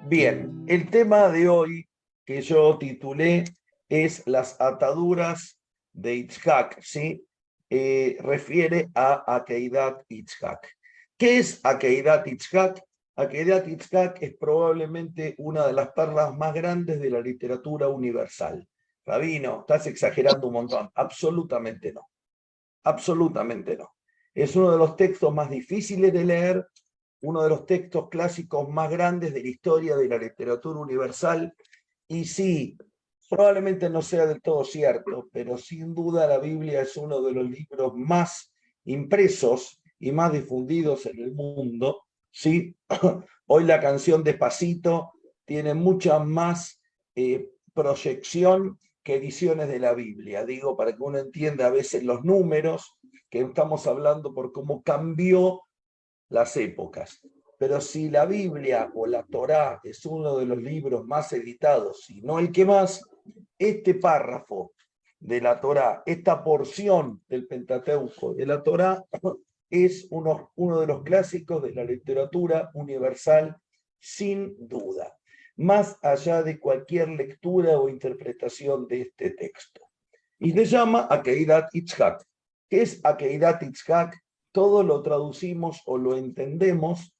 Bien, el tema de hoy que yo titulé es las ataduras de Itzhak, ¿sí? Refiere a Akeidat Itzhak. ¿Qué es Akeidat Itzhak? Akeidat Itzhak es probablemente una de las perlas más grandes de la literatura universal. Rabino, estás exagerando un montón. Absolutamente no. Absolutamente no. Es uno de los textos más difíciles de leer, uno de los textos clásicos más grandes de la historia de la literatura universal, y sí, probablemente no sea del todo cierto, pero sin duda la Biblia es uno de los libros más impresos y más difundidos en el mundo, ¿sí? Hoy la canción Despacito tiene mucha más proyección que ediciones de la Biblia, digo, para que uno entienda a veces los números, que estamos hablando por cómo cambió las épocas. Pero si la Biblia o la Torá es uno de los libros más editados, si no el que más, este párrafo de la Torá, esta porción del Pentateuco de la Torá, es uno de los clásicos de la literatura universal, sin duda, más allá de cualquier lectura o interpretación de este texto. Y se llama Akeidat Itzhak. ¿Qué es Akeidat Itzhak? Todo lo traducimos o lo entendemos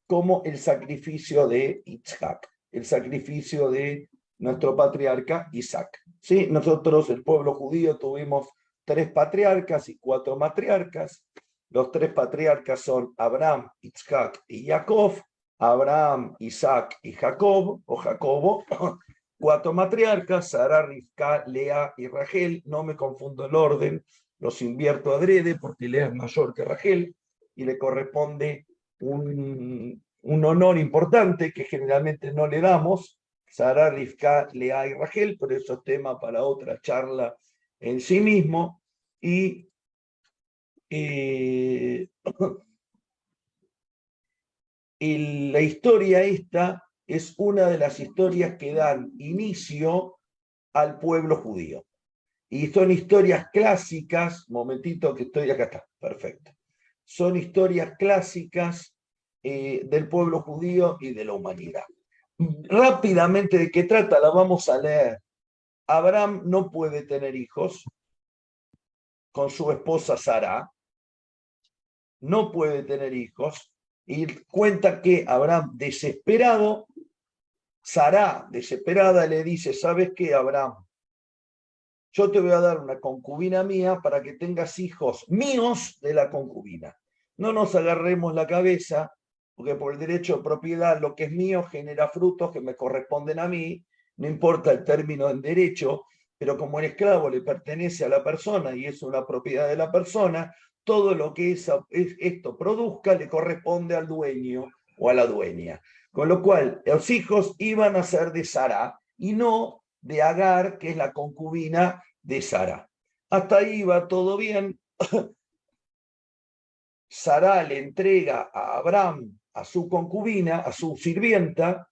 como el sacrificio de Itzhak, el sacrificio de nuestro patriarca Isaac. ¿Sí? Nosotros, el pueblo judío, tuvimos 3 patriarcas y 4 matriarcas. Los 3 patriarcas son Abraham, Itzhak y Jacob. Abraham, Isaac y Jacob, o Jacobo. 4 matriarcas, Sara, Rivka, Lea y Rachel. No me confundo el orden, los invierto adrede porque Lea es mayor que Rachel y le corresponde un honor importante que generalmente no le damos. Sara, Rivka, Lea y Rachel, pero eso es tema para otra charla en sí mismo. Y la historia esta es una de las historias que dan inicio al pueblo judío. Y son historias clásicas, momentito que estoy, acá está, perfecto. Son historias clásicas del pueblo judío y de la humanidad. Rápidamente, ¿de qué trata? La vamos a leer. Abraham no puede tener hijos con su esposa Sara, no puede tener hijos, y cuenta que Abraham, desesperado, Sara, desesperada, le dice, ¿sabes qué, Abraham? Yo te voy a dar una concubina mía para que tengas hijos míos de la concubina. No nos agarremos la cabeza, porque por el derecho de propiedad lo que es mío genera frutos que me corresponden a mí, no importa el término en derecho, pero como el esclavo le pertenece a la persona y es una propiedad de la persona, todo lo que esto produzca le corresponde al dueño o a la dueña. Con lo cual, los hijos iban a ser de Sara y no de Agar, que es la concubina de Sara. Hasta ahí va todo bien. Sara le entrega a Abraham, a su concubina, a su sirvienta.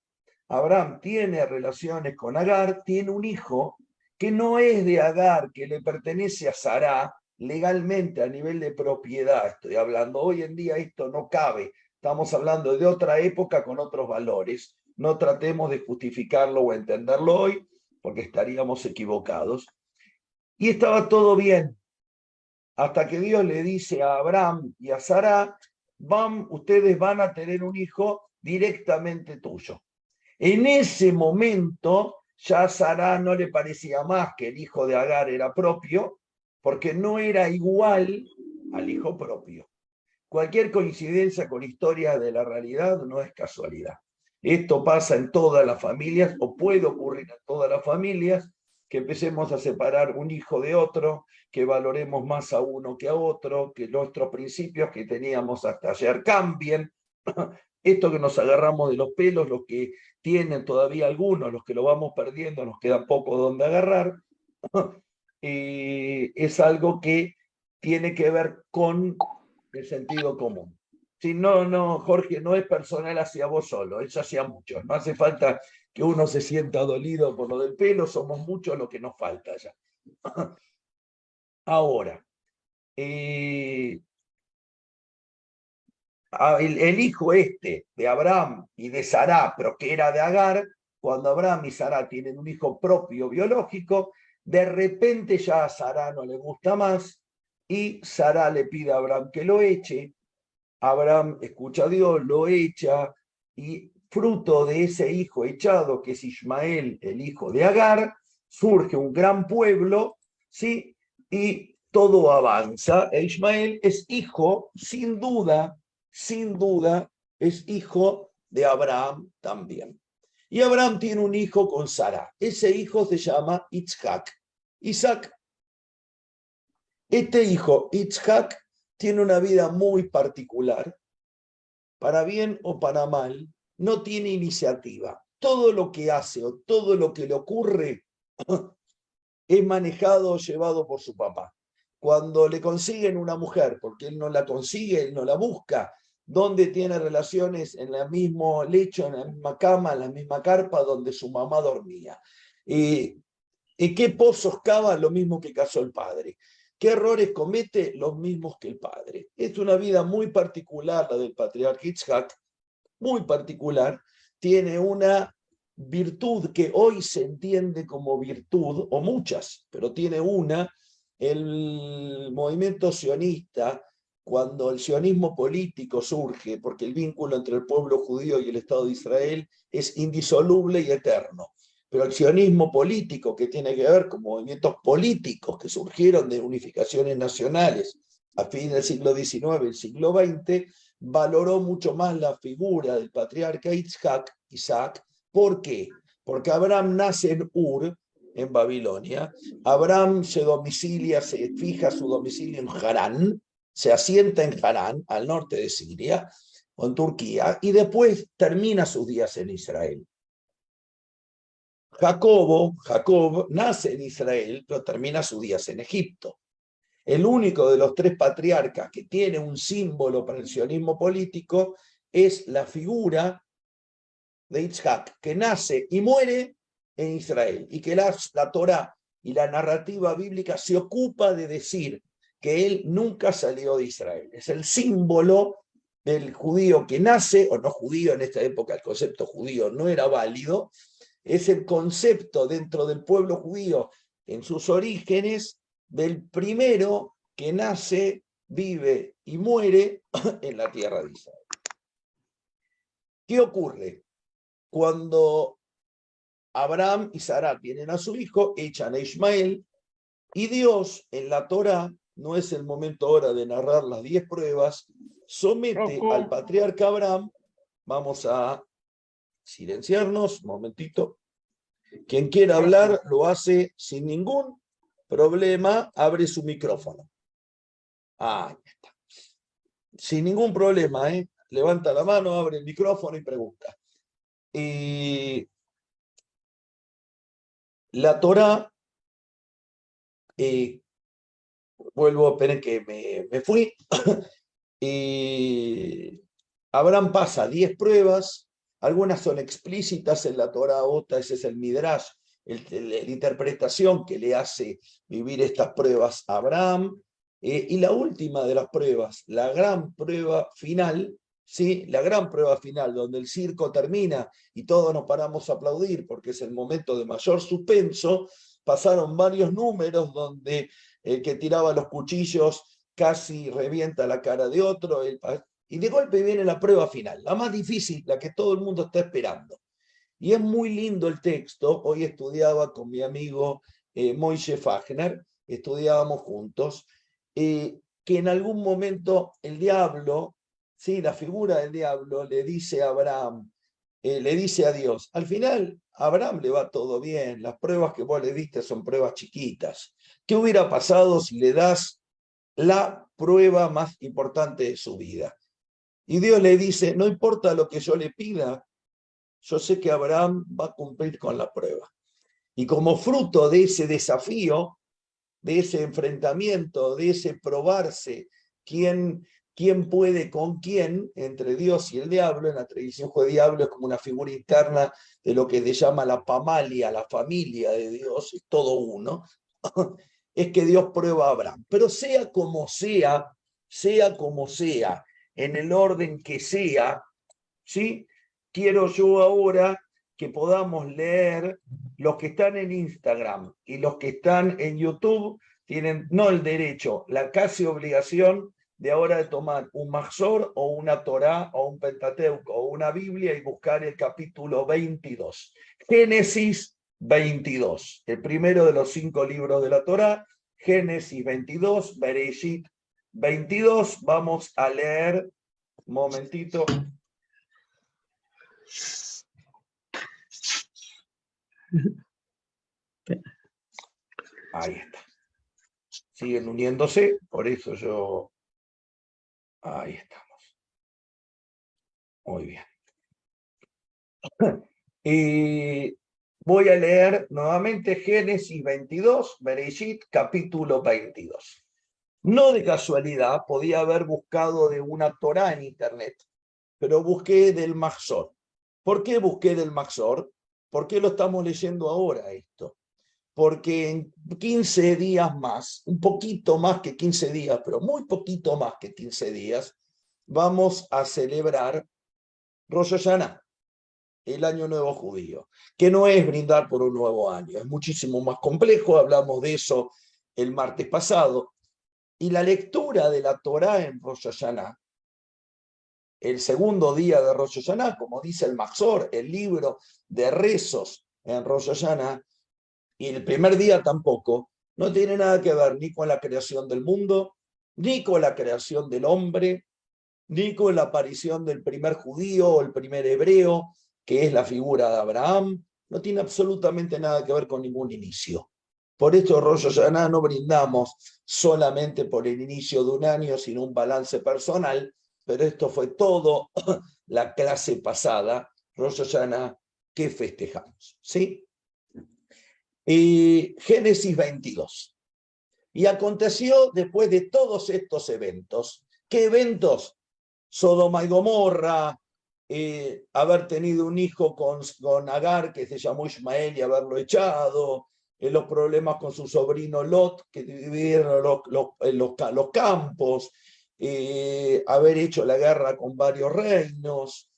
Abraham tiene relaciones con Agar, tiene un hijo que no es de Agar, que le pertenece a Sara legalmente a nivel de propiedad. Estoy hablando, hoy en día esto no cabe. Estamos hablando de otra época con otros valores. No tratemos de justificarlo o entenderlo hoy, porque estaríamos equivocados. Y estaba todo bien, hasta que Dios le dice a Abraham y a Sara, ustedes van a tener un hijo directamente tuyo. En ese momento ya a Sara no le parecía más que el hijo de Agar era propio, porque no era igual al hijo propio. Cualquier coincidencia con la historia de la realidad no es casualidad. Esto pasa en todas las familias, o puede ocurrir en todas las familias, que empecemos a separar un hijo de otro, que valoremos más a uno que a otro, que nuestros principios que teníamos hasta ayer cambien. Esto que nos agarramos de los pelos, los que tienen todavía algunos, los que lo vamos perdiendo, nos queda poco donde agarrar, es algo que tiene que ver con el sentido común. Si no, Jorge, no es personal hacia vos solo, es hacia muchos. No hace falta que uno se sienta dolido por lo del pelo, somos muchos lo que nos falta ya. Ahora, el hijo de Abraham y de Sará, pero que era de Agar, cuando Abraham y Sará tienen un hijo propio biológico, de repente ya a Sará no le gusta más y Sará le pide a Abraham que lo eche. Abraham escucha a Dios, lo echa y fruto de ese hijo echado, que es Ismael, el hijo de Agar, surge un gran pueblo, ¿sí? Y todo avanza. E Ismael es hijo, sin duda, es hijo de Abraham también. Y Abraham tiene un hijo con Sara. Ese hijo se llama Isaac. Isaac. Este hijo, Isaac, tiene una vida muy particular. Para bien o para mal, no tiene iniciativa. Todo lo que hace o todo lo que le ocurre es manejado o llevado por su papá. Cuando le consiguen una mujer, porque él no la consigue, él no la busca, donde tiene relaciones en el mismo lecho, en la misma cama, en la misma carpa donde su mamá dormía. ¿Y qué pozos cava? Lo mismo que cazó el padre. ¿Qué errores comete? Los mismos que el padre. Es una vida muy particular la del patriarca Yitzhak, muy particular. Tiene una virtud que hoy se entiende como virtud, o muchas, pero tiene una. El movimiento sionista, cuando el sionismo político surge, porque el vínculo entre el pueblo judío y el Estado de Israel es indisoluble y eterno, pero el sionismo político, que tiene que ver con movimientos políticos que surgieron de unificaciones nacionales a fin del siglo XIX y el siglo XX, valoró mucho más la figura del patriarca Isaac. ¿Por qué? Porque Abraham nace en Ur, en Babilonia. Abraham se domicilia, se fija su domicilio en Harán, se asienta en Harán, al norte de Siria, o en Turquía, y después termina sus días en Israel. Jacob nace en Israel, pero termina sus días en Egipto. El único de los tres patriarcas que tiene un símbolo para el sionismo político es la figura de Isaac, que nace y muere en Israel, y que la Torá y la narrativa bíblica se ocupa de decir que él nunca salió de Israel. Es el símbolo del judío que nace, o no judío en esta época, el concepto judío no era válido, es el concepto dentro del pueblo judío en sus orígenes del primero que nace, vive y muere en la tierra de Israel. ¿Qué ocurre? Cuando Abraham y Sara tienen a su hijo, echan a Ismael, y Dios en la Torá, no es el momento ahora de narrar las 10 pruebas, somete al patriarca Abraham, vamos a silenciarnos, un momentito, quien quiera hablar lo hace sin ningún problema, abre su micrófono. Ahí está. Sin ningún problema, ¿eh? Levanta la mano, abre el micrófono y pregunta. Y la Torá, vuelvo, esperen que me fui, y Abraham pasa 10 pruebas, algunas son explícitas en la Torá, otras es el Midrash, la interpretación que le hace vivir estas pruebas a Abraham, y la última de las pruebas, la gran prueba final, ¿sí? La gran prueba final, donde el circo termina y todos nos paramos a aplaudir porque es el momento de mayor suspenso, pasaron varios números donde el que tiraba los cuchillos casi revienta la cara de otro, y de golpe viene la prueba final, la más difícil, la que todo el mundo está esperando. Y es muy lindo el texto. Hoy estudiaba con mi amigo Moishe Fagner, estudiábamos juntos, que en algún momento el diablo, ¿sí? La figura del diablo le dice a Abraham, le dice a Dios, al final a Abraham le va todo bien, las pruebas que vos le diste son pruebas chiquitas. ¿Qué hubiera pasado si le das la prueba más importante de su vida? Y Dios le dice, no importa lo que yo le pida, yo sé que Abraham va a cumplir con la prueba. Y como fruto de ese desafío, de ese enfrentamiento, de ese probarse quién puede con quién, entre Dios y el diablo, en la tradición judía, el diablo es como una figura interna de lo que se llama la pamalia, la familia de Dios, es todo uno, es que Dios prueba a Abraham. Pero sea como sea en el orden que sea, ¿sí? Quiero yo ahora que podamos leer los que están en Instagram y los que están en YouTube, tienen no el derecho, la casi obligación de ahora de tomar un Mahzor o una Torá o un Pentateuco o una Biblia y buscar el capítulo 22. Génesis 22, el primero de los 5 libros de la Torá, Génesis 22, Bereshit 22. Vamos a leer, un momentito. Ahí está. Siguen uniéndose, por eso yo... Ahí estamos. Muy bien. Y voy a leer nuevamente Génesis 22, Bereshit, capítulo 22. No de casualidad, podía haber buscado de una Torá en internet, pero busqué del Mahzor. ¿Por qué busqué del Mahzor? ¿Por qué lo estamos leyendo ahora esto? Porque en 15 días más, un poquito más que 15 días, pero muy poquito más que 15 días, vamos a celebrar Rosh Hashanah, el Año Nuevo Judío, que no es brindar por un nuevo año, es muchísimo más complejo, hablamos de eso el martes pasado, y la lectura de la Torá en Rosh Hashanah, el segundo día de Rosh Hashanah, como dice el Mahzor, el libro de rezos en Rosh Hashanah, y el primer día tampoco, no tiene nada que ver ni con la creación del mundo, ni con la creación del hombre, ni con la aparición del primer judío o el primer hebreo, que es la figura de Abraham, no tiene absolutamente nada que ver con ningún inicio. Por esto Rosh Hashanah no brindamos solamente por el inicio de un año, sino un balance personal, pero esto fue todo la clase pasada, Rosh Hashanah, que festejamos, ¿sí? Génesis 22. Y aconteció después de todos estos eventos. ¿Qué eventos? Sodoma y Gomorra, haber tenido un hijo con Agar que se llamó Ismael y haberlo echado, los problemas con su sobrino Lot, que dividieron los campos, haber hecho la guerra con varios reinos,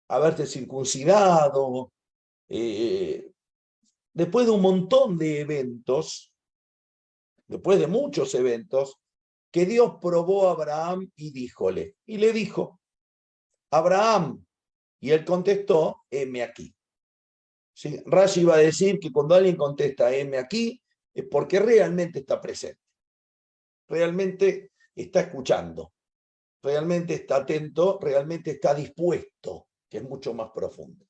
haberse circuncidado, después de un montón de eventos, después de muchos eventos, que Dios probó a Abraham y le dijo, Abraham, y él contestó, heme aquí. ¿Sí? Rashi va a decir que cuando alguien contesta, heme aquí, es porque realmente está presente, realmente está escuchando, realmente está atento, realmente está dispuesto, que es mucho más profundo.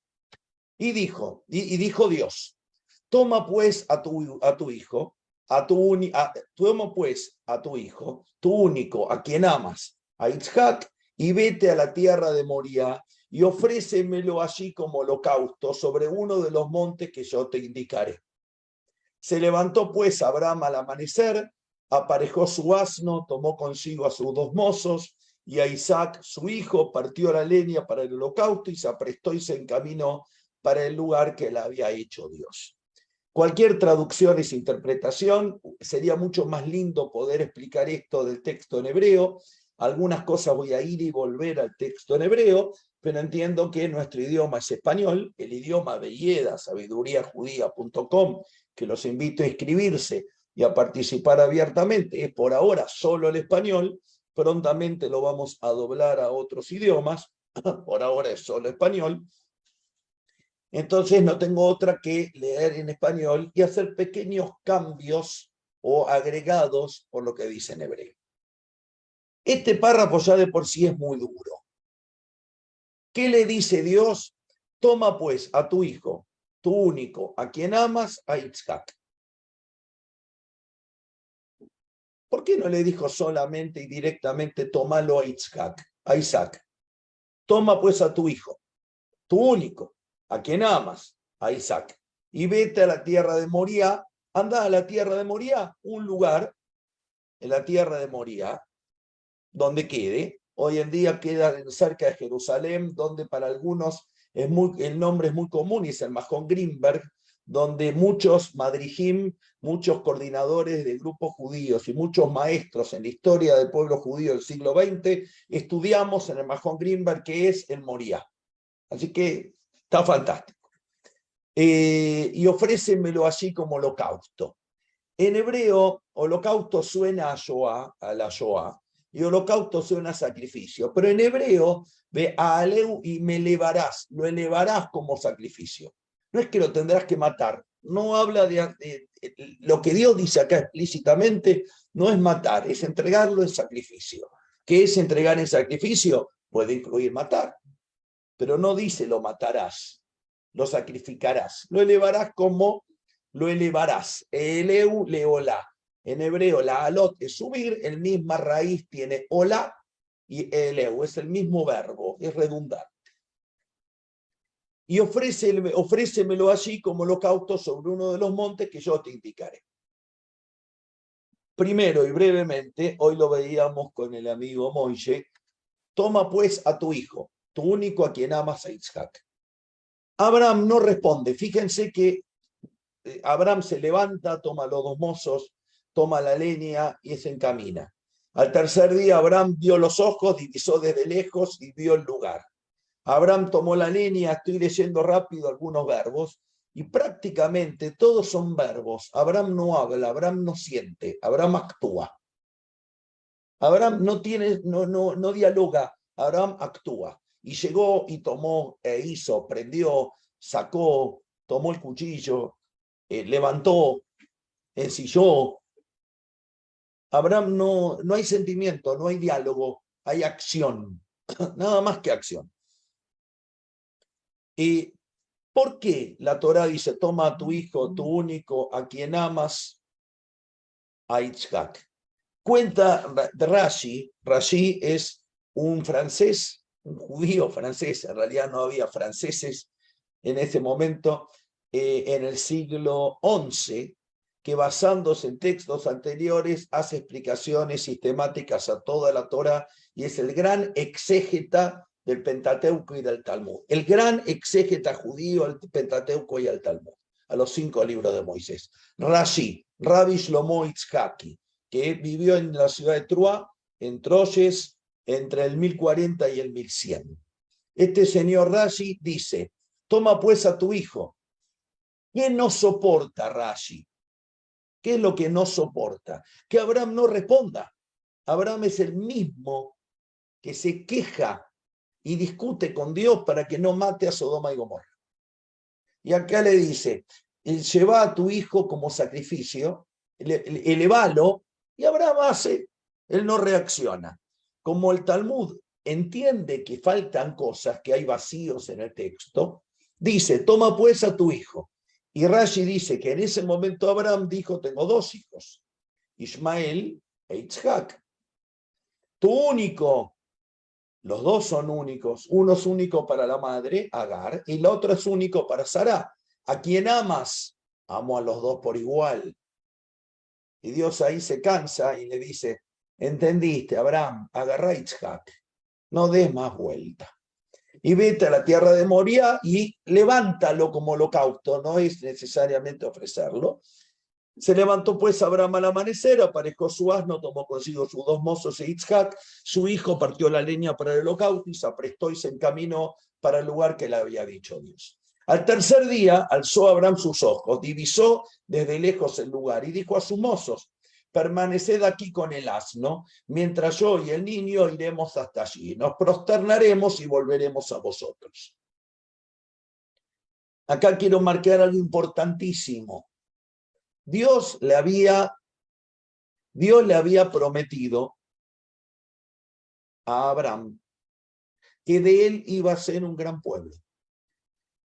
Y dijo Dios, toma pues a tu hijo, toma pues a tu hijo, tu único, a quien amas, a Isaac, y vete a la tierra de Moría, y ofrécemelo allí como holocausto sobre uno de los montes que yo te indicaré. Se levantó pues Abraham al amanecer, aparejó su asno, tomó consigo a sus 2 mozos, y a Isaac, su hijo, partió la leña para el holocausto, y se aprestó y se encaminó para el lugar que le había hecho Dios. Cualquier traducción es interpretación, sería mucho más lindo poder explicar esto del texto en hebreo. Algunas cosas voy a ir y volver al texto en hebreo, pero entiendo que nuestro idioma es español, el idioma de Yeda, sabiduriajudía.com, que los invito a inscribirse y a participar abiertamente, es por ahora solo el español, prontamente lo vamos a doblar a otros idiomas, por ahora es solo español. Entonces no tengo otra que leer en español y hacer pequeños cambios o agregados por lo que dice en hebreo. Este párrafo ya de por sí es muy duro. ¿Qué le dice Dios? Toma pues a tu hijo, tu único, a quien amas, a Isaac. ¿Por qué no le dijo solamente y directamente tómalo a Isaac? Toma pues a tu hijo, tu único, a quien amas, a Isaac, y vete a la tierra de Moría. Anda a la tierra de Moría, un lugar en la tierra de Moría, donde quede. Hoy en día queda cerca de Jerusalén, donde para algunos el nombre es muy común, y es el Majón Greenberg, donde muchos madrijim, muchos coordinadores de grupos judíos y muchos maestros en la historia del pueblo judío del siglo XX estudiamos en el Mahon Greenberg, que es el Moriah. Así que está fantástico. Y ofrécemelo allí como holocausto. En hebreo, holocausto suena a la Shoah, y holocausto suena a sacrificio. Pero en hebreo, ve a Aleu y me elevarás, lo elevarás como sacrificio. No es que lo tendrás que matar. No habla de lo que Dios dice acá explícitamente, no es matar, es entregarlo en sacrificio. ¿Qué es entregar en sacrificio? Puede incluir matar, pero no dice lo matarás, lo sacrificarás. Lo elevarás como lo elevarás. Eleu leolá. En hebreo, la alot es subir, el misma raíz tiene olá y eleu, es el mismo verbo, es redundante. Y ofrécemelo allí como holocausto sobre uno de los montes que yo te indicaré. Primero y brevemente, hoy lo veíamos con el amigo Moishe, toma pues a tu hijo, tu único a quien amas, a Isaac. Abraham no responde. Fíjense que Abraham se levanta, toma los dos mozos, toma la leña y se encamina. Al tercer día Abraham vio los ojos, divisó desde lejos y vio el lugar. Abraham tomó la leña, estoy leyendo rápido algunos verbos, y prácticamente todos son verbos. Abraham no habla, Abraham no siente, Abraham actúa. Abraham no dialoga, Abraham actúa. Y llegó y tomó e hizo, prendió, sacó, tomó el cuchillo, levantó, ensilló. Abraham no hay sentimiento, no hay diálogo, hay acción, nada más que acción. ¿Y por qué la Torá dice, toma a tu hijo, tu único, a quien amas, a Isaac? Cuenta Rashi, Rashi es un francés, un judío francés, en realidad no había franceses en ese momento, en el siglo XI, que basándose en textos anteriores hace explicaciones sistemáticas a toda la Torá y es el gran exégeta del Pentateuco y del Talmud. El gran exégeta judío al Pentateuco y al Talmud, a los 5 libros de Moisés. Rashi, Rabbi Shlomo Itzhaki, que vivió en la ciudad de Troyes, en Troyes, entre el 1040 y el 1100. Este señor Rashi dice, toma pues a tu hijo. ¿Qué no soporta Rashi? ¿Qué es lo que no soporta? Que Abraham no responda. Abraham es el mismo que se queja y discute con Dios para que no mate a Sodoma y Gomorra. Y acá le dice, lleva a tu hijo como sacrificio, elevalo, y Abraham hace, él no reacciona. Como el Talmud entiende que faltan cosas, que hay vacíos en el texto, dice, toma pues a tu hijo. Y Rashi dice que en ese momento Abraham dijo, tengo 2 hijos, Ismael e Isaac. Tu único, los 2 son únicos, uno es único para la madre, Agar, y el otro es único para Sará. ¿A quien amas? Amo a los 2 por igual. Y Dios ahí se cansa y le dice, entendiste, Abraham, agarra a Isaac, no des más vuelta. Y vete a la tierra de Moriah y levántalo como holocausto, no es necesariamente ofrecerlo. Se levantó pues Abraham al amanecer, aparejó su asno, tomó consigo sus 2 mozos e Isaac, su hijo partió la leña para el holocausto y se aprestó y se encaminó para el lugar que le había dicho Dios. Al tercer día alzó Abraham sus ojos, divisó desde lejos el lugar y dijo a sus mozos, permaneced aquí con el asno, mientras yo y el niño iremos hasta allí. Nos prosternaremos y volveremos a vosotros. Acá quiero marcar algo importantísimo. Dios le había prometido a Abraham que de él iba a ser un gran pueblo,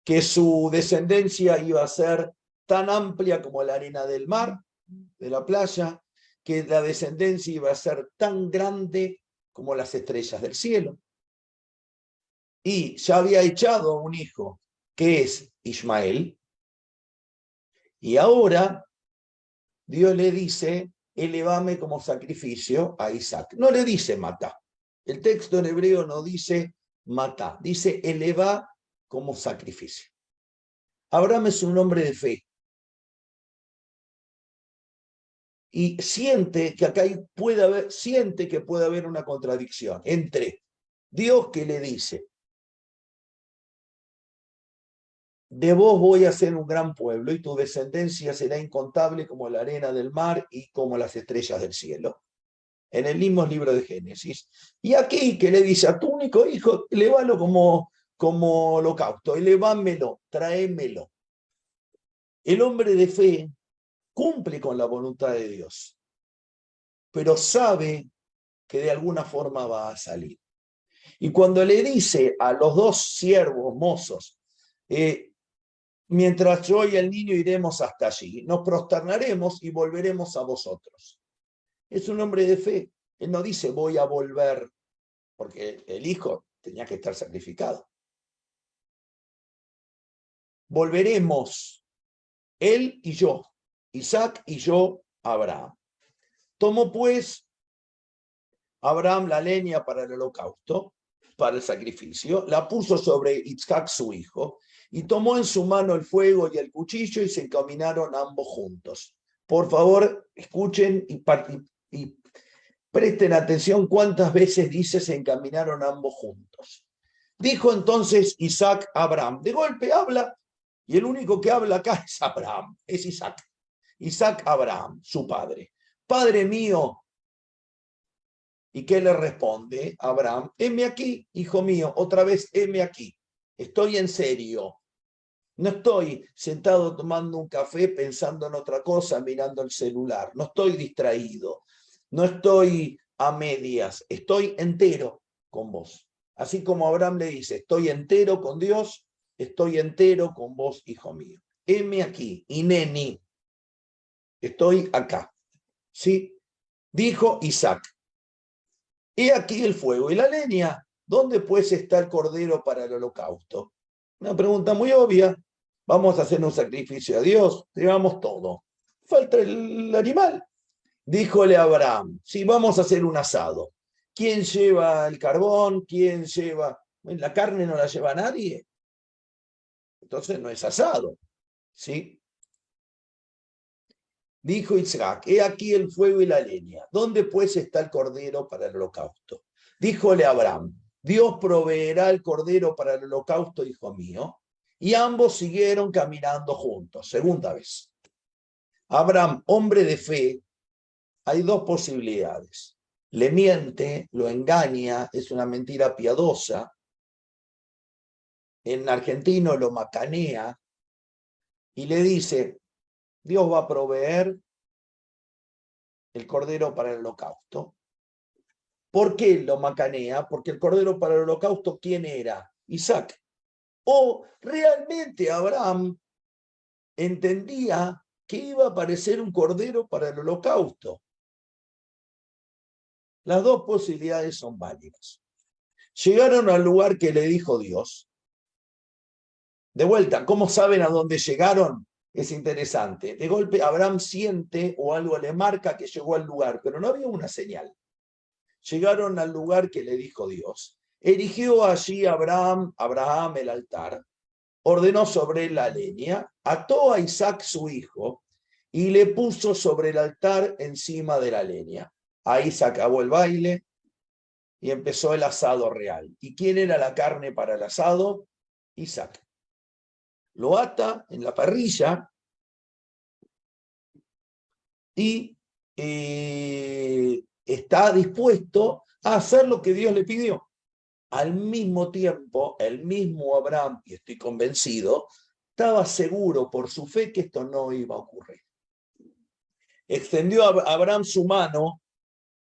que su descendencia iba a ser tan amplia como la arena del mar, de la playa, que la descendencia iba a ser tan grande como las estrellas del cielo. Y ya había echado un hijo, que es Ismael, y ahora Dios le dice, elevame como sacrificio a Isaac. No le dice mata. El texto en hebreo no dice mata, dice eleva como sacrificio. Abraham es un hombre de fe. y siente que siente que puede haber una contradicción entre Dios que le dice, de vos voy a ser un gran pueblo y tu descendencia será incontable como la arena del mar y como las estrellas del cielo. En el mismo libro de Génesis. Y aquí que le dice a tu único hijo, lévalo como holocausto, elevámelo, tráemelo. El hombre de fe cumple con la voluntad de Dios, pero sabe que de alguna forma va a salir. Y cuando le dice a los dos siervos mozos, mientras yo y el niño iremos hasta allí, nos prosternaremos y volveremos a vosotros. Es un hombre de fe. Él no dice voy a volver, porque el hijo tenía que estar sacrificado. Volveremos, él y yo, Isaac y yo, Abraham. Tomó pues Abraham la leña para el holocausto, para el sacrificio, la puso sobre Isaac su hijo, y tomó en su mano el fuego y el cuchillo y se encaminaron ambos juntos. Por favor, escuchen y presten atención cuántas veces dice se encaminaron ambos juntos. Dijo entonces Isaac a Abraham. De golpe habla, y el único que habla acá es Abraham, es Isaac. Isaac a Abraham, su padre. Padre mío. ¿Y qué le responde Abraham? Heme aquí, hijo mío, otra vez heme aquí. Estoy en serio. No estoy sentado tomando un café pensando en otra cosa, mirando el celular. No estoy distraído. No estoy a medias. Estoy entero con vos. Así como Abraham le dice, estoy entero con Dios, estoy entero con vos, hijo mío. Heme aquí, ineni. Estoy acá. ¿Sí? Dijo Isaac. He aquí el fuego y la leña. ¿Dónde pues está el cordero para el holocausto? Una pregunta muy obvia. Vamos a hacer un sacrificio a Dios, llevamos todo. Falta el animal. Díjole a Abraham, si vamos a hacer un asado, ¿quién lleva el carbón? ¿Quién lleva? La carne no la lleva nadie. Entonces no es asado. ¿Sí? Dijo Isaac, he aquí el fuego y la leña. ¿Dónde pues está el cordero para el holocausto? Díjole Abraham, Dios proveerá el cordero para el holocausto, hijo mío. Y ambos siguieron caminando juntos. Segunda vez. Abraham, hombre de fe, hay dos posibilidades. Le miente, lo engaña, es una mentira piadosa. En argentino lo macanea y le dice, Dios va a proveer el cordero para el holocausto. ¿Por qué lo macanea? Porque el cordero para el holocausto, ¿quién era? Isaac. O realmente Abraham entendía que iba a aparecer un cordero para el holocausto. Las dos posibilidades son válidas. Llegaron al lugar que le dijo Dios. De vuelta, ¿cómo saben a dónde llegaron? Es interesante. De golpe Abraham siente o algo le marca que llegó al lugar, pero no había una señal. Llegaron al lugar que le dijo Dios. Erigió allí Abraham el altar, ordenó sobre él la leña, ató a Isaac su hijo y le puso sobre el altar encima de la leña. Ahí se acabó el baile y empezó el asado real. ¿Y quién era la carne para el asado? Isaac. Lo ata en la parrilla y está dispuesto a hacer lo que Dios le pidió. Al mismo tiempo, el mismo Abraham, y estoy convencido, estaba seguro por su fe que esto no iba a ocurrir. Extendió a Abraham su mano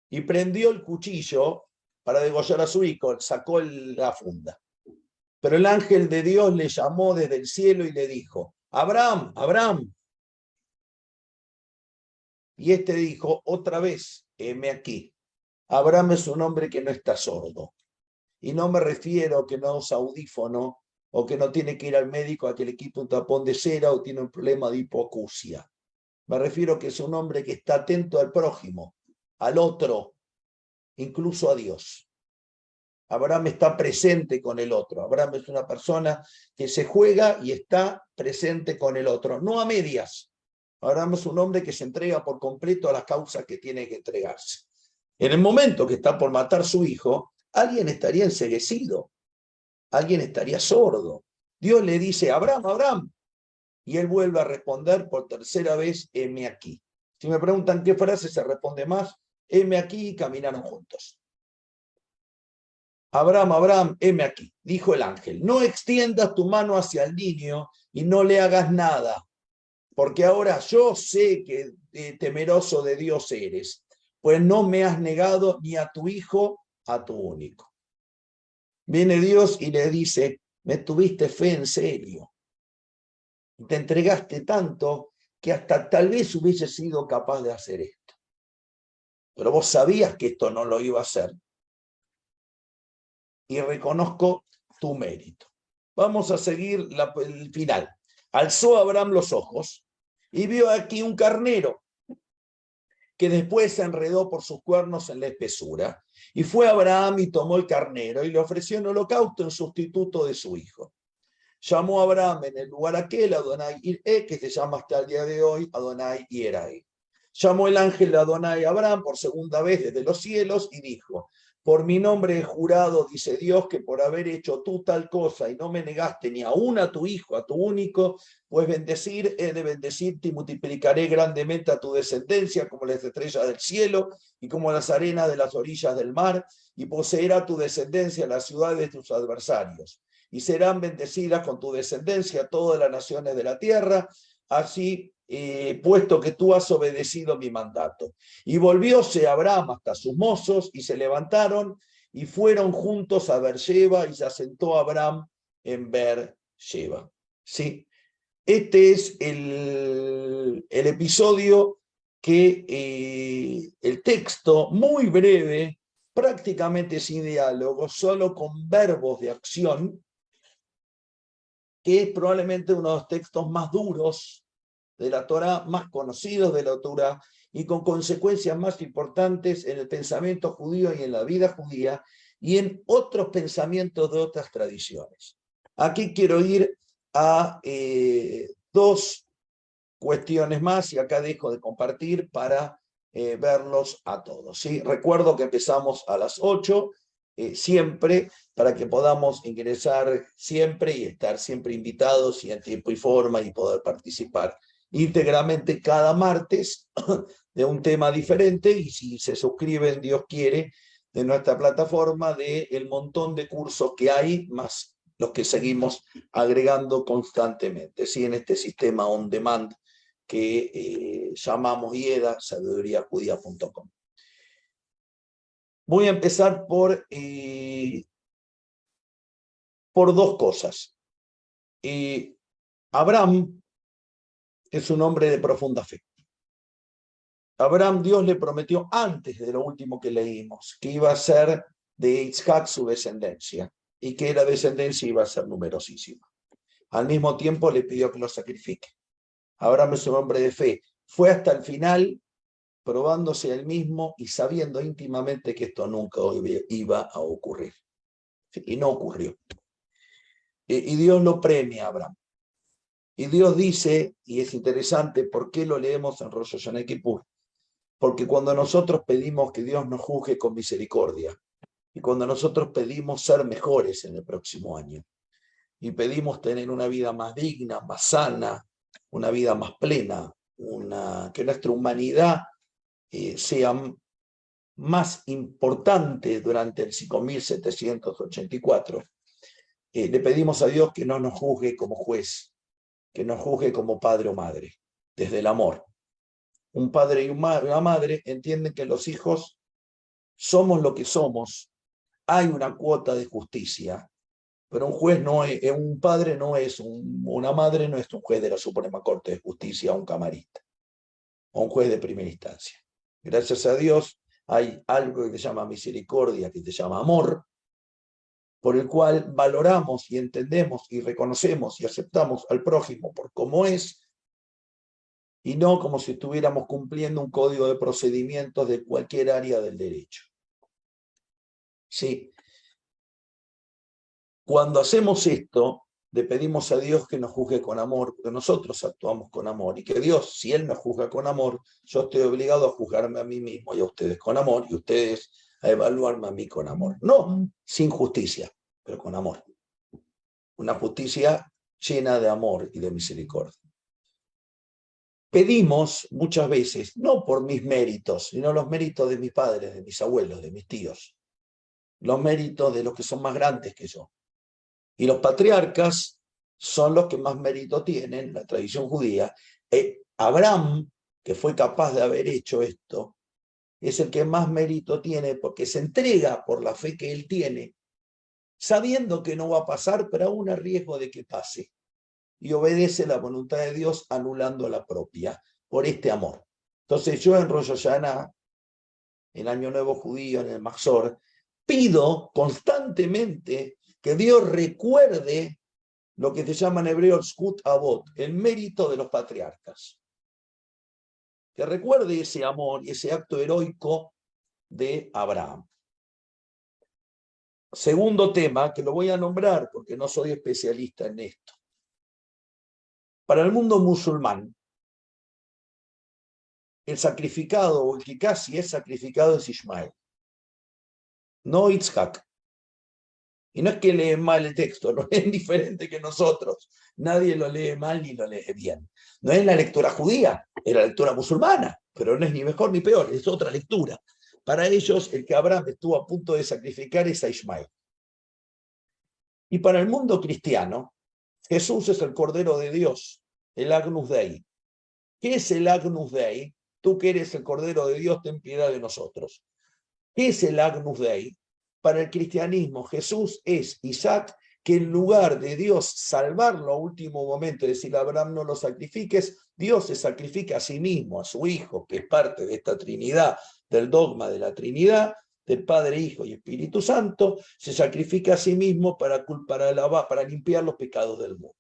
y prendió el cuchillo para degollar a su hijo, sacó la funda. Pero el ángel de Dios le llamó desde el cielo y le dijo, Abraham, Abraham. Y este dijo, otra vez, heme aquí. Abraham es un hombre que no está sordo. Y no me refiero a que no usa audífono o que no tiene que ir al médico a que le quite un tapón de cera o tiene un problema de hipoacusia. Me refiero a que es un hombre que está atento al prójimo, al otro, incluso a Dios. Abraham está presente con el otro. Abraham es una persona que se juega y está presente con el otro, no a medias. Abraham es un hombre que se entrega por completo a las causas que tiene que entregarse. En el momento que está por matar a su hijo, alguien estaría enceguecido, alguien estaría sordo. Dios le dice, Abraham, Abraham, y él vuelve a responder por tercera vez, heme aquí. Si me preguntan qué frase se responde más, heme aquí, y caminaron juntos. Abraham, Abraham, heme aquí, dijo el ángel, no extiendas tu mano hacia el niño y no le hagas nada, porque ahora yo sé que temeroso de Dios eres, pues no me has negado ni a tu hijo, a tu único. Viene Dios y le dice, me tuviste fe en serio, te entregaste tanto que hasta tal vez hubiese sido capaz de hacer esto. Pero vos sabías que esto no lo iba a hacer. Y reconozco tu mérito. Vamos a seguir el final. Alzó Abraham los ojos y vio aquí un carnero que después se enredó por sus cuernos en la espesura. Y fue Abraham y tomó el carnero y le ofreció en holocausto en sustituto de su hijo. Llamó a Abraham en el lugar aquel Adonai Iré, que se llama hasta el día de hoy Adonai Ierai. Llamó el ángel de Adonai a Abraham por segunda vez desde los cielos y dijo, por mi nombre he jurado, dice Dios, que por haber hecho tú tal cosa y no me negaste ni aún a tu hijo, a tu único, pues he de bendecirte y multiplicaré grandemente a tu descendencia como las estrellas del cielo y como las arenas de las orillas del mar, y poseerá tu descendencia las ciudades de tus adversarios. Y serán bendecidas con tu descendencia todas las naciones de la tierra, así puesto que tú has obedecido mi mandato. Y volvióse Abraham hasta sus mozos, y se levantaron, y fueron juntos a Beersheba, y se asentó Abraham en Beersheba. ¿Sí? Este es el episodio que el texto, muy breve, prácticamente sin diálogo, solo con verbos de acción, que es probablemente uno de los textos más duros de la Torá, más conocidos de la Torá, y con consecuencias más importantes en el pensamiento judío y en la vida judía, y en otros pensamientos de otras tradiciones. Aquí quiero ir a dos cuestiones más, y acá dejo de compartir para verlos a todos. ¿Sí? Recuerdo que empezamos a las 8, siempre, para que podamos ingresar siempre y estar siempre invitados y en tiempo y forma y poder participar íntegramente cada martes de un tema diferente, y si se suscriben, Dios quiere, de nuestra plataforma, de el montón de cursos que hay, más los que seguimos agregando constantemente, ¿sí? En este sistema on demand que llamamos IEDA, sabiduriajudía.com. Voy a empezar por dos cosas. Abraham es un hombre de profunda fe. Abraham, Dios le prometió antes de lo último que leímos, que iba a ser de Isaac su descendencia, y que la descendencia iba a ser numerosísima. Al mismo tiempo le pidió que lo sacrifique. Abraham es un hombre de fe. Fue hasta el final probándose él mismo y sabiendo íntimamente que esto nunca iba a ocurrir. Y no ocurrió. Y Dios lo premia a Abraham. Y Dios dice, y es interesante, ¿por qué lo leemos en Rosh Hashanah y Kippur? Porque cuando nosotros pedimos que Dios nos juzgue con misericordia, y cuando nosotros pedimos ser mejores en el próximo año, y pedimos tener una vida más digna, más sana, una vida más plena, que nuestra humanidad sea más importante durante el 5784, le pedimos a Dios que no nos juzgue como juez, que nos juzgue como padre o madre, desde el amor. Un padre y una madre entienden que los hijos somos lo que somos, hay una cuota de justicia, pero un padre no es, una madre no es un juez de la Suprema Corte de Justicia, un camarista, o un juez de primera instancia. Gracias a Dios hay algo que se llama misericordia, que se llama amor, por el cual valoramos y entendemos y reconocemos y aceptamos al prójimo por cómo es, y no como si estuviéramos cumpliendo un código de procedimientos de cualquier área del derecho. Sí. Cuando hacemos esto, le pedimos a Dios que nos juzgue con amor, porque nosotros actuamos con amor, y que Dios, si Él me juzga con amor, yo estoy obligado a juzgarme a mí mismo y a ustedes con amor, y ustedes a evaluarme a mí con amor. No sin justicia, pero con amor. Una justicia llena de amor y de misericordia. Pedimos muchas veces, no por mis méritos, sino los méritos de mis padres, de mis abuelos, de mis tíos, los méritos de los que son más grandes que yo. Y los patriarcas son los que más mérito tienen, la tradición judía. Abraham, que fue capaz de haber hecho esto, es el que más mérito tiene porque se entrega por la fe que él tiene, sabiendo que no va a pasar, pero aún a riesgo de que pase. Y obedece la voluntad de Dios anulando la propia, por este amor. Entonces yo en Rosh Hashanah, en Año Nuevo Judío, en el Maxor, pido constantemente que Dios recuerde lo que se llama en hebreo el Zkut Avot, el mérito de los patriarcas. Que recuerde ese amor y ese acto heroico de Abraham. Segundo tema, que lo voy a nombrar porque no soy especialista en esto. Para el mundo musulmán, el sacrificado, o el que casi es sacrificado, es Ismael, no Itzhak. Y no es que leen mal el texto, lo leen diferente que nosotros. Nadie lo lee mal ni lo lee bien. No es la lectura judía, es la lectura musulmana, pero no es ni mejor ni peor, es otra lectura. Para ellos, el que Abraham estuvo a punto de sacrificar es a Ismael. Y para el mundo cristiano, Jesús es el Cordero de Dios, el Agnus Dei. ¿Qué es el Agnus Dei? Tú que eres el Cordero de Dios, ten piedad de nosotros. ¿Qué es el Agnus Dei? Para el cristianismo, Jesús es Isaac, que en lugar de Dios salvarlo a último momento, es decir, Abraham no lo sacrifiques, Dios se sacrifica a sí mismo, a su Hijo, que es parte de esta Trinidad, del dogma de la Trinidad, del Padre, Hijo y Espíritu Santo, se sacrifica a sí mismo para limpiar los pecados del mundo.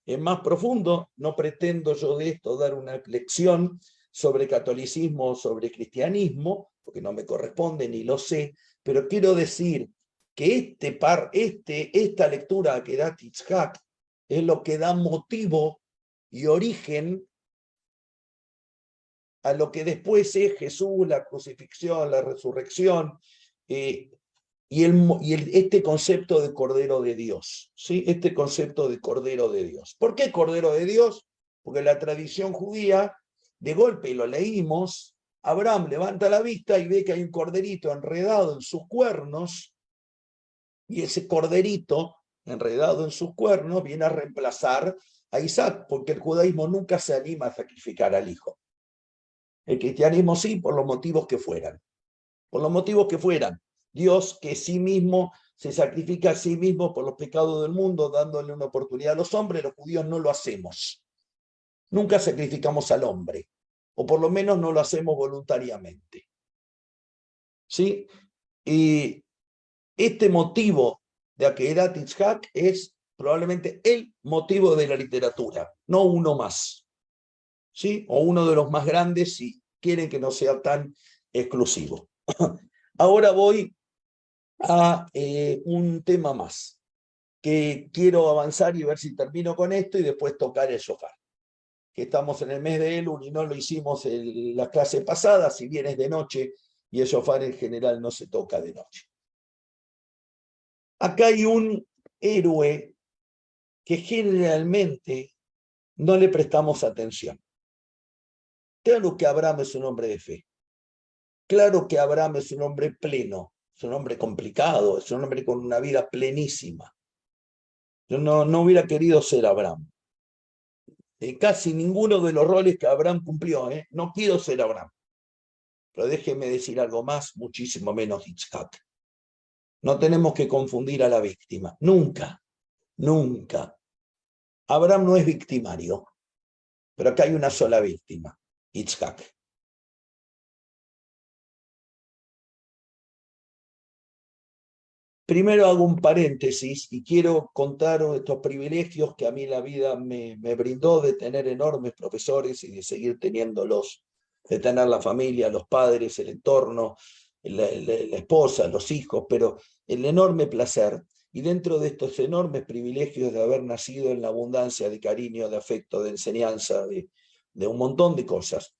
En más profundo, no pretendo yo de esto dar una lección sobre catolicismo o sobre cristianismo, porque no me corresponde ni lo sé, pero quiero decir que esta lectura que da Itzhak es lo que da motivo y origen a lo que después es Jesús, la crucifixión, la resurrección, este concepto de Cordero de Dios, ¿sí? Este concepto de Cordero de Dios. ¿Por qué Cordero de Dios? Porque la tradición judía, de golpe, y lo leímos, Abraham levanta la vista y ve que hay un corderito enredado en sus cuernos, y ese corderito enredado en sus cuernos viene a reemplazar a Isaac, porque el judaísmo nunca se anima a sacrificar al hijo. El cristianismo sí, por los motivos que fueran. Por los motivos que fueran. Dios que sí mismo se sacrifica a sí mismo por los pecados del mundo, dándole una oportunidad a los hombres. Los judíos no lo hacemos. Nunca sacrificamos al hombre, o por lo menos no lo hacemos voluntariamente. ¿Sí? Y este motivo de Akedat Itzhak es probablemente el motivo de la literatura, no uno más. ¿Sí? O uno de los más grandes si quieren que no sea tan exclusivo. Ahora voy a un tema más, que quiero avanzar y ver si termino con esto y después tocar el shofar. Que estamos en el mes de Elul y no lo hicimos en la clase pasada, si bien es de noche, y el shofar en general no se toca de noche. Acá hay un héroe que generalmente no le prestamos atención. Claro que Abraham es un hombre de fe. Claro que Abraham es un hombre pleno, es un hombre complicado, es un hombre con una vida plenísima. Yo no hubiera querido ser Abraham. Casi ninguno de los roles que Abraham cumplió, no quiero ser Abraham. Pero déjeme decir algo más, muchísimo menos Itzhak. No tenemos que confundir a la víctima. Nunca, nunca. Abraham no es victimario, pero acá hay una sola víctima, Itzhak. Primero hago un paréntesis y quiero contar estos privilegios que a mí la vida me brindó de tener enormes profesores y de seguir teniéndolos, de tener la familia, los padres, el entorno, la esposa, los hijos, pero el enorme placer y dentro de estos enormes privilegios de haber nacido en la abundancia de cariño, de afecto, de enseñanza, de un montón de cosas,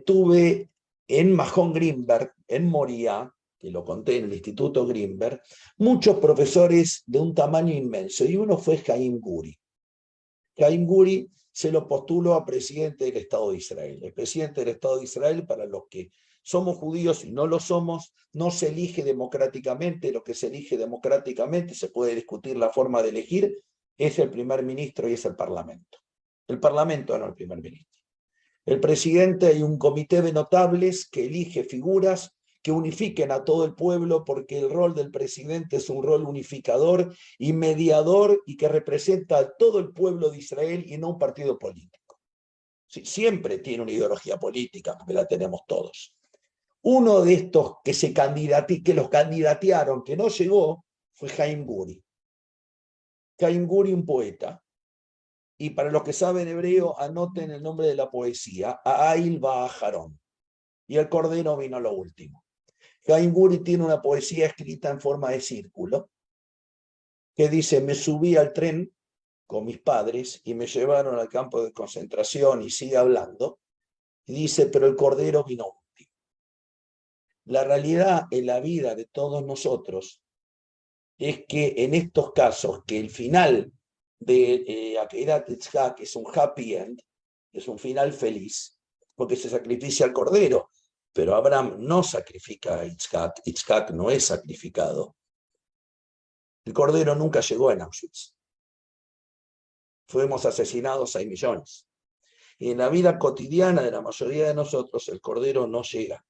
tuve en Mahón Greenberg, en Moriah, que lo conté en el Instituto Greenberg, muchos profesores de un tamaño inmenso, y uno fue Haim Guri. Haim Guri se lo postuló a presidente del Estado de Israel. El presidente del Estado de Israel, para los que somos judíos y no lo somos, no se elige democráticamente. Lo que se elige democráticamente, se puede discutir la forma de elegir, es el primer ministro y es el parlamento. El parlamento no el primer ministro. El presidente, hay un comité de notables que elige figuras que unifiquen a todo el pueblo, porque el rol del presidente es un rol unificador y mediador y que representa a todo el pueblo de Israel y no un partido político. Sí, siempre tiene una ideología política, porque la tenemos todos. Uno de estos que los candidatearon, que no llegó, fue Haim Guri. Haim Guri, un poeta. Y para los que saben hebreo, anoten el nombre de la poesía, A'il Ba'aharón. Y el cordero vino lo último. Haim Guri tiene una poesía escrita en forma de círculo, que dice: me subí al tren con mis padres y me llevaron al campo de concentración, y sigue hablando, y dice: pero el cordero vino último. La realidad en la vida de todos nosotros es que en estos casos, que el final de Akedat Yitzhak es un happy end, es un final feliz, porque se sacrifica al cordero, pero Abraham no sacrifica a Yitzhak, Yitzhak no es sacrificado. El cordero nunca llegó en Auschwitz. Fuimos asesinados 6 millones. Y en la vida cotidiana de la mayoría de nosotros, el cordero no llega.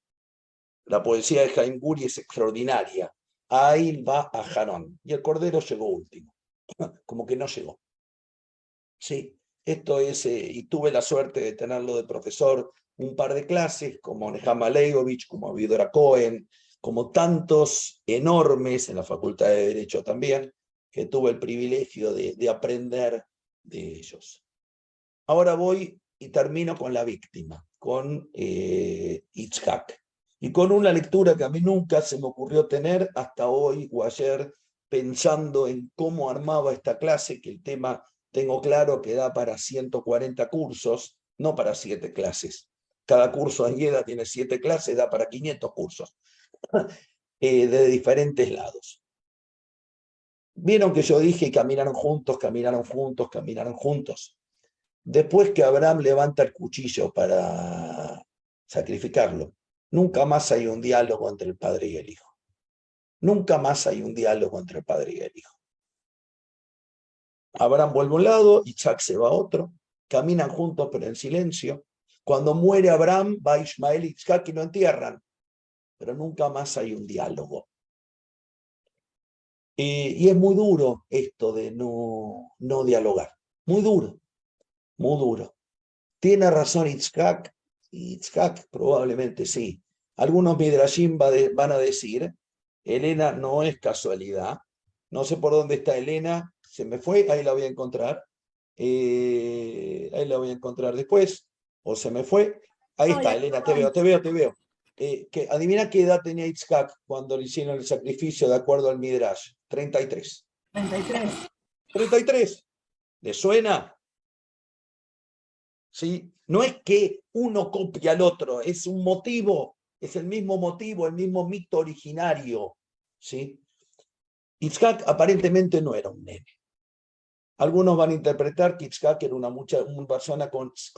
La poesía de Haim Guri es extraordinaria. A'il Ba'aharón. Y el cordero llegó último. Como que no llegó. Sí, esto es, y tuve la suerte de tenerlo de profesor un par de clases, como Nehama Leibovich, como Avidora Cohen, como tantos enormes en la Facultad de Derecho también, que tuve el privilegio de aprender de ellos. Ahora voy y termino con la víctima, con Yitzhak, y con una lectura que a mí nunca se me ocurrió tener hasta hoy o ayer, pensando en cómo armaba esta clase, que el tema tengo claro que da para 140 cursos, no para 7 clases. Cada curso en YEDA tiene 7 clases, da para 500 cursos, de diferentes lados. Vieron que yo dije caminaron juntos, caminaron juntos, caminaron juntos. Después que Abraham levanta el cuchillo para sacrificarlo, nunca más hay un diálogo entre el padre y el hijo. Nunca más hay un diálogo entre el padre y el hijo. Abraham vuelve a un lado, Isaac se va a otro, caminan juntos pero en silencio. Cuando muere Abraham, va Ismael y Isaac y lo entierran, pero nunca más hay un diálogo. Y es muy duro esto de no dialogar, muy duro, muy duro. ¿Tiene razón Yitzhak? Yitzhak probablemente sí. Algunos midrashim van a decir, Elena no es casualidad. No sé por dónde está Elena, se me fue, ahí la voy a encontrar. Ahí la voy a encontrar después, o se me fue. Ahí está, Elena, te veo. Adivina qué edad tenía Yitzhak cuando le hicieron el sacrificio de acuerdo al midrash. 33. 33. ¿Le suena? ¿Sí? No es que uno copia al otro, es un motivo, es el mismo motivo, el mismo mito originario. ¿Sí? Yitzhak aparentemente no era un nene. Algunos van a interpretar que Yitzhak era una persona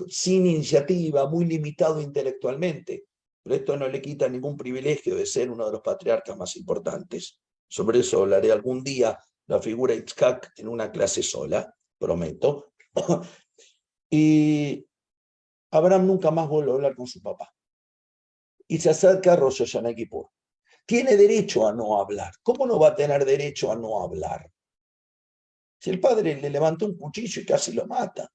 sin iniciativa, muy limitado intelectualmente, pero esto no le quita ningún privilegio de ser uno de los patriarcas más importantes. Sobre eso hablaré algún día, la figura de Yitzhak en una clase sola, prometo. Y Abraham nunca más vuelve a hablar con su papá. Y se acerca a Rosh Hashanah Kippur. Tiene derecho a no hablar. ¿Cómo no va a tener derecho a no hablar? Si el padre le levantó un cuchillo y casi lo mata.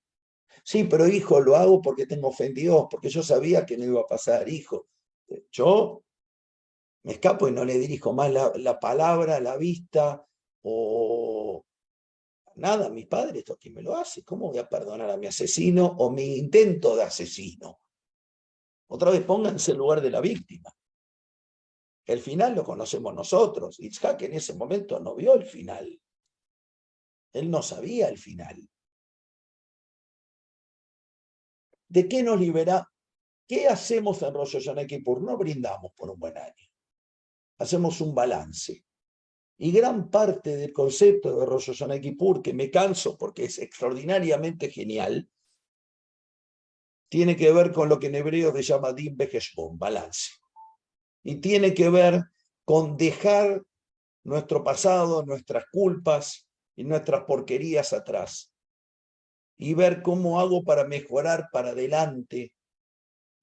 Sí, pero hijo, lo hago porque tengo fe en Dios, porque yo sabía que no iba a pasar, hijo. Yo me escapo y no le dirijo más la palabra, la vista, o nada a mi padre, esto que me lo hace. ¿Cómo voy a perdonar a mi asesino o mi intento de asesino? Otra vez pónganse en lugar de la víctima. El final lo conocemos nosotros. Yitzhak en ese momento no vio el final. Él no sabía el final. ¿De qué nos libera? ¿Qué hacemos en Rosh Hashanah y Kippur? No brindamos por un buen año. Hacemos un balance. Y gran parte del concepto de Rosh Hashanah y Kippur, que me canso porque es extraordinariamente genial, tiene que ver con lo que en hebreo se llama Din Beheshbon, balance. Y tiene que ver con dejar nuestro pasado, nuestras culpas y nuestras porquerías atrás. Y ver cómo hago para mejorar para adelante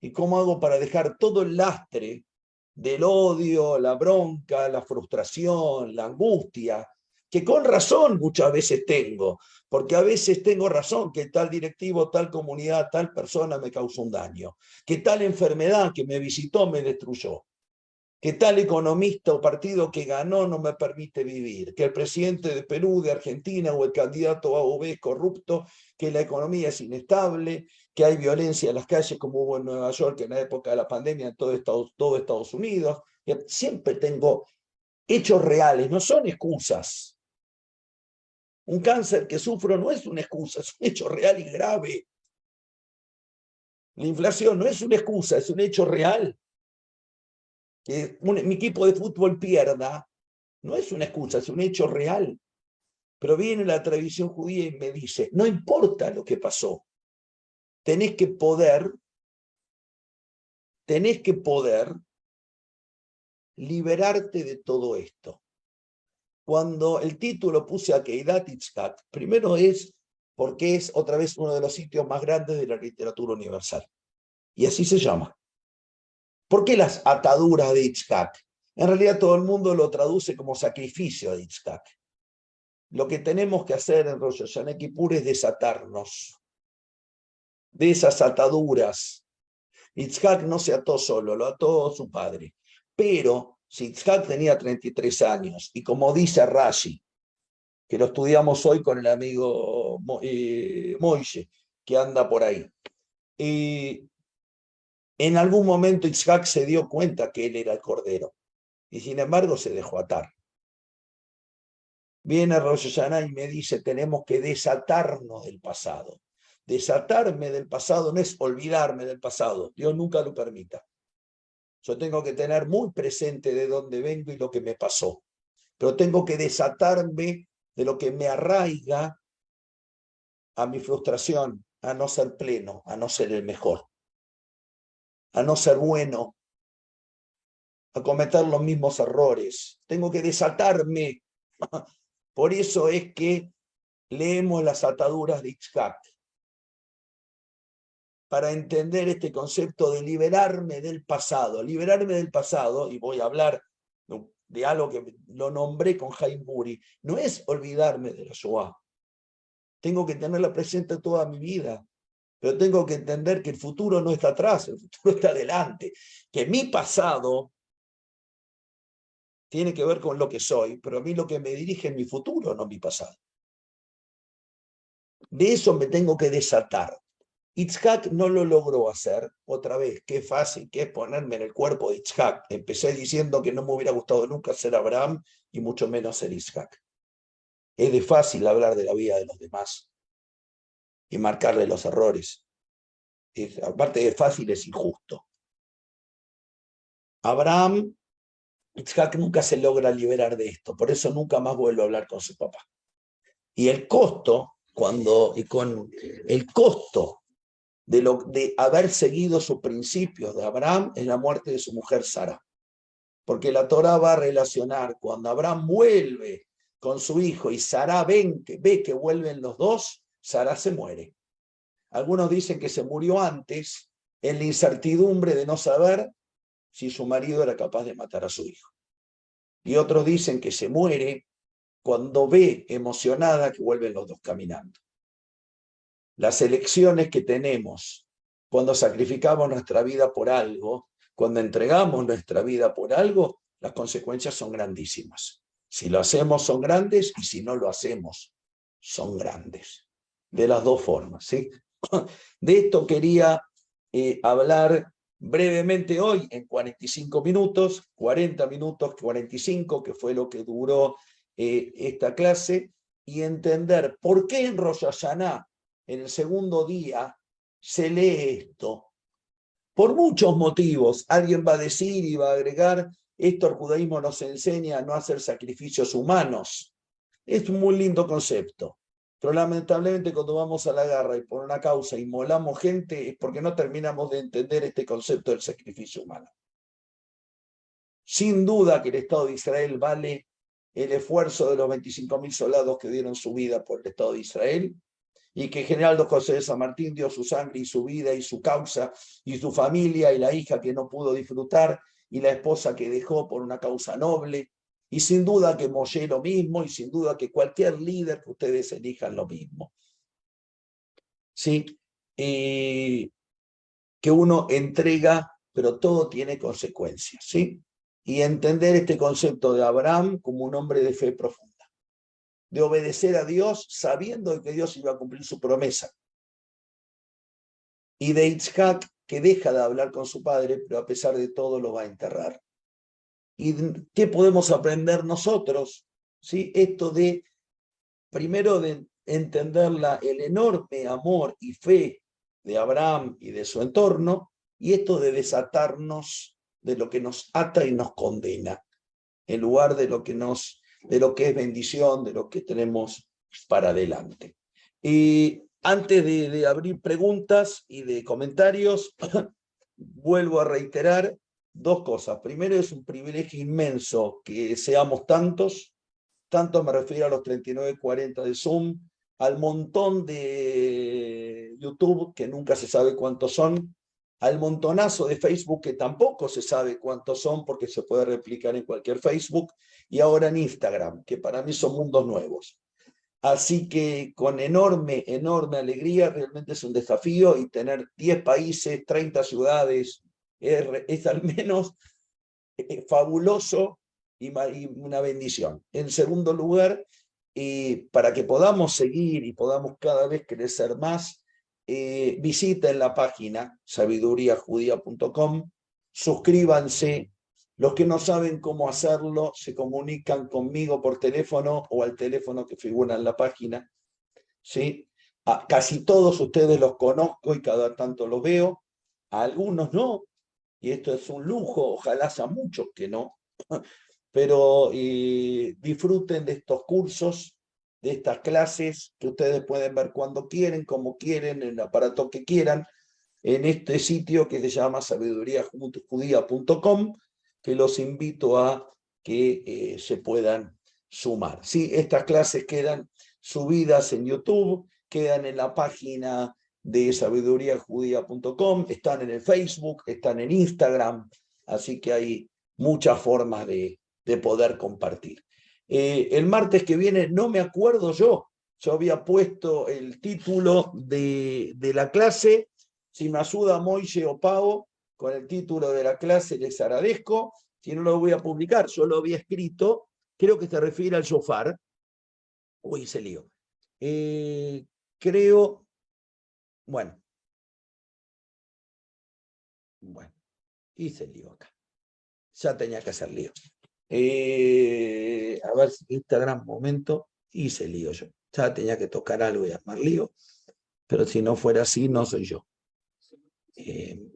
y cómo hago para dejar todo el lastre del odio, la bronca, la frustración, la angustia, que con razón muchas veces tengo, porque a veces tengo razón que tal directivo, tal comunidad, tal persona me causó un daño, que tal enfermedad que me visitó me destruyó, que tal economista o partido que ganó no me permite vivir, que el presidente de Perú, de Argentina o el candidato A o B es corrupto, que la economía es inestable, que hay violencia en las calles como hubo en Nueva York en la época de la pandemia en todo Estados Unidos. Siempre tengo hechos reales, no son excusas. Un cáncer que sufro no es una excusa, es un hecho real y grave. La inflación no es una excusa, es un hecho real. Que mi equipo de fútbol pierda, no es una excusa, es un hecho real. Pero viene la tradición judía y me dice, no importa lo que pasó, tenés que poder liberarte de todo esto. Cuando el título puse a Keidat Yitzhak, primero es porque es otra vez uno de los sitios más grandes de la literatura universal. Y así se llama. ¿Por qué las ataduras de Yitzhak? En realidad todo el mundo lo traduce como sacrificio de Yitzhak. Lo que tenemos que hacer en Rosh Hashanah y Kippur es desatarnos de esas ataduras. Yitzhak no se ató solo, lo ató su padre. Pero si Yitzhak tenía 33 años, y como dice Rashi, que lo estudiamos hoy con el amigo Moishe, que anda por ahí, y en algún momento Yitzhak se dio cuenta que él era el cordero, y sin embargo se dejó atar. Viene Rosh Hashanah y me dice, tenemos que desatarnos del pasado. Desatarme del pasado no es olvidarme del pasado. Dios nunca lo permita. Yo tengo que tener muy presente de dónde vengo y lo que me pasó. Pero tengo que desatarme de lo que me arraiga a mi frustración, a no ser pleno, a no ser el mejor, a no ser bueno, a cometer los mismos errores. Tengo que desatarme. Por eso es que leemos las ataduras de Yitzhak, para entender este concepto de liberarme del pasado. Liberarme del pasado, y voy a hablar de algo que lo nombré con Haim Buri, no es olvidarme de la Shoah. Tengo que tenerla presente toda mi vida, pero tengo que entender que el futuro no está atrás, el futuro está adelante, que mi pasado tiene que ver con lo que soy, pero a mí lo que me dirige es mi futuro, no mi pasado. De eso me tengo que desatar. Yitzhak no lo logró hacer. Otra vez, qué fácil que es ponerme en el cuerpo de Yitzhak. Empecé diciendo que no me hubiera gustado nunca ser Abraham y mucho menos ser Yitzhak. Es de fácil hablar de la vida de los demás y marcarle los errores. Aparte de fácil, es injusto. Abraham, Yitzhak nunca se logra liberar de esto, por eso nunca más vuelve a hablar con su papá. Y el costo, con el costo de haber seguido sus principios de Abraham es la muerte de su mujer Sara. Porque la Torá va a relacionar cuando Abraham vuelve con su hijo y Sara ve que vuelven los dos, Sara se muere. Algunos dicen que se murió antes en la incertidumbre de no saber si su marido era capaz de matar a su hijo. Y otros dicen que se muere cuando ve emocionada que vuelven los dos caminando. Las elecciones que tenemos cuando sacrificamos nuestra vida por algo, cuando entregamos nuestra vida por algo, las consecuencias son grandísimas. Si lo hacemos son grandes y si no lo hacemos son grandes. De las dos formas, ¿sí? De esto quería hablar brevemente hoy en 45 minutos, 40 minutos, 45, que fue lo que duró esta clase, y entender por qué en Rosh Hashaná, en el segundo día, se lee esto. Por muchos motivos, alguien va a decir y va a agregar, esto el judaísmo nos enseña a no hacer sacrificios humanos. Es un muy lindo concepto, pero lamentablemente cuando vamos a la guerra y por una causa inmolamos gente es porque no terminamos de entender este concepto del sacrificio humano. Sin duda que el Estado de Israel vale el esfuerzo de los 25.000 soldados que dieron su vida por el Estado de Israel, y que General Don José de San Martín dio su sangre y su vida y su causa y su familia y la hija que no pudo disfrutar y la esposa que dejó por una causa noble, y sin duda que Moshe lo mismo, y sin duda que cualquier líder que ustedes elijan lo mismo. ¿Sí? Que uno entrega, pero todo tiene consecuencias, ¿sí? Y entender este concepto de Abraham como un hombre de fe profunda, de obedecer a Dios sabiendo que Dios iba a cumplir su promesa. Y de Itzhak, que deja de hablar con su padre, pero a pesar de todo lo va a enterrar. ¿Y qué podemos aprender nosotros? ¿Sí? Esto de, primero, de entender el enorme amor y fe de Abraham y de su entorno, y esto de desatarnos de lo que nos ata y nos condena, en lugar de lo que es bendición, de lo que tenemos para adelante. Y antes de abrir preguntas y de comentarios, vuelvo a reiterar dos cosas. Primero, es un privilegio inmenso que seamos tantos me refiero a los 39-40 de Zoom, al montón de YouTube, que nunca se sabe cuántos son, al montonazo de Facebook, que tampoco se sabe cuántos son, porque se puede replicar en cualquier Facebook, y ahora en Instagram, que para mí son mundos nuevos. Así que con enorme, enorme alegría, realmente es un desafío, y tener 10 países, 30 ciudades, es al menos fabuloso y una bendición. En segundo lugar, para que podamos seguir y podamos cada vez crecer más, visiten la página sabiduriajudía.com, suscríbanse. Los que no saben cómo hacerlo se comunican conmigo por teléfono o al teléfono que figura en la página, ¿sí? A casi todos ustedes los conozco y cada tanto los veo, a algunos no, y esto es un lujo, ojalá sea muchos que no, pero disfruten de estos cursos, de estas clases que ustedes pueden ver cuando quieren, como quieren, en el aparato que quieran, en este sitio que se llama sabiduriajudía.com, que los invito a que se puedan sumar. ¿Sí? Estas clases quedan subidas en YouTube, quedan en la página de sabiduriajudía.com, están en el Facebook, están en Instagram, así que hay muchas formas de poder compartir. El martes que viene, no me acuerdo yo había puesto el título de la clase. Si me ayuda Moishe o Pau con el título de la clase, les agradezco. Si no lo voy a publicar, yo lo había escrito, creo que se refiere al shofar. Uy, se lío. Creo, bueno, hice lío acá. Ya tenía que hacer lío. A ver, Instagram, momento, hice lío yo. Ya tenía que tocar algo y armar lío, pero si no fuera así, no soy yo.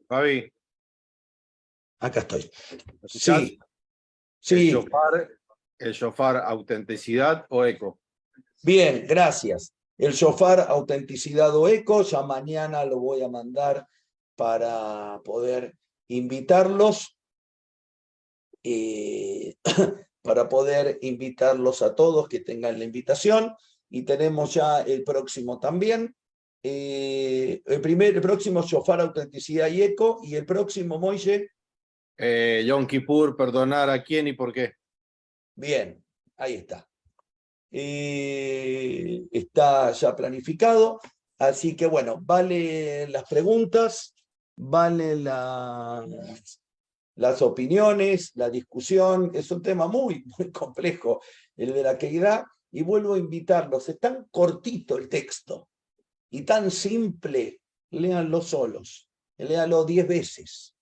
Fabi, acá estoy. Sí. Sí. El shofar, autenticidad o eco. Bien, gracias. El shofar, autenticidad o eco, ya mañana lo voy a mandar para poder invitarlos. Para poder invitarlos a todos que tengan la invitación, y tenemos ya el próximo también, el próximo shofar, autenticidad y eco, y el próximo, Moishe. Yom Kippur, perdonar a quién y por qué. Bien, ahí está. Está ya planificado, así que bueno, vale las preguntas, vale las opiniones, la discusión. Es un tema muy, muy complejo el de la Keidá, y vuelvo a invitarlos. Es tan cortito el texto y tan simple, léanlo solos, léanlo 10 veces,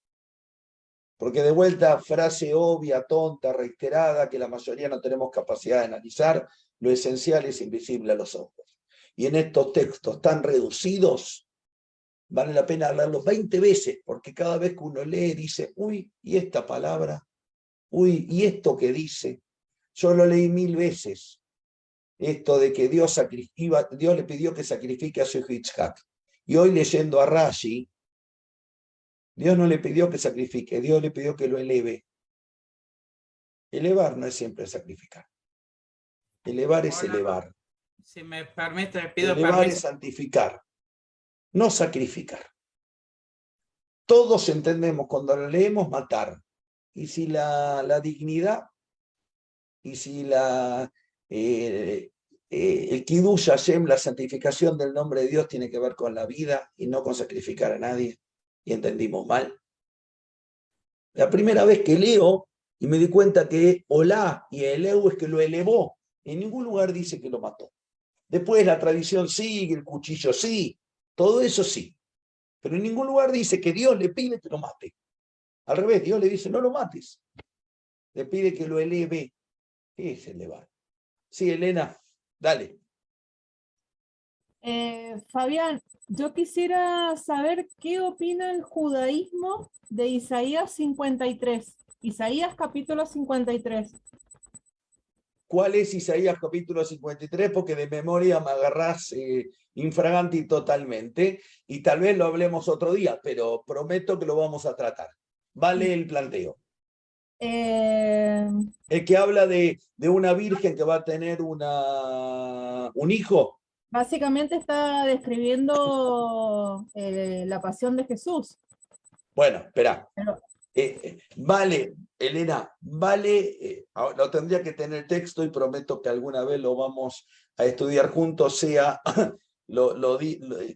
Porque de vuelta, frase obvia, tonta, reiterada, que la mayoría no tenemos capacidad de analizar, lo esencial es invisible a los ojos. Y en estos textos tan reducidos, vale la pena leerlos 20 veces, porque cada vez que uno lee dice, uy, ¿y esta palabra? Uy, ¿y esto que dice? Yo lo leí 1000 veces, esto de que Dios le pidió que sacrifique a su hijo Yitzhak. Y hoy leyendo a Rashi, Dios no le pidió que sacrifique, Dios le pidió que lo eleve. Elevar no es siempre sacrificar. Elevar es Hola, elevar. si me permite, pido Elevar es permiso. santificar, no sacrificar. Todos entendemos cuando lo leemos matar. Y si la dignidad, y si el Kiddush Hashem, la santificación del nombre de Dios, tiene que ver con la vida y no con sacrificar a nadie, y entendimos mal. La primera vez que leo y me di cuenta que Olá y Eleu es que lo elevó. En ningún lugar dice que lo mató. Después la tradición sigue, el cuchillo sí, todo eso sí. Pero en ningún lugar dice que Dios le pide que lo mate. Al revés, Dios le dice, no lo mates. Le pide que lo eleve. ¿Qué es elevar? Sí, Elena, dale. Fabián, yo quisiera saber qué opina el judaísmo de Isaías 53. Isaías capítulo 53. ¿Cuál es Isaías capítulo 53? Porque de memoria me agarrás infraganti totalmente y tal vez lo hablemos otro día, pero prometo que lo vamos a tratar. Vale el planteo. El que habla de una virgen que va a tener un hijo. Básicamente está describiendo la pasión de Jesús. Bueno, espera. Pero, Vale, Elena, vale, lo tendría que tener texto y prometo que alguna vez lo vamos a estudiar juntos, sea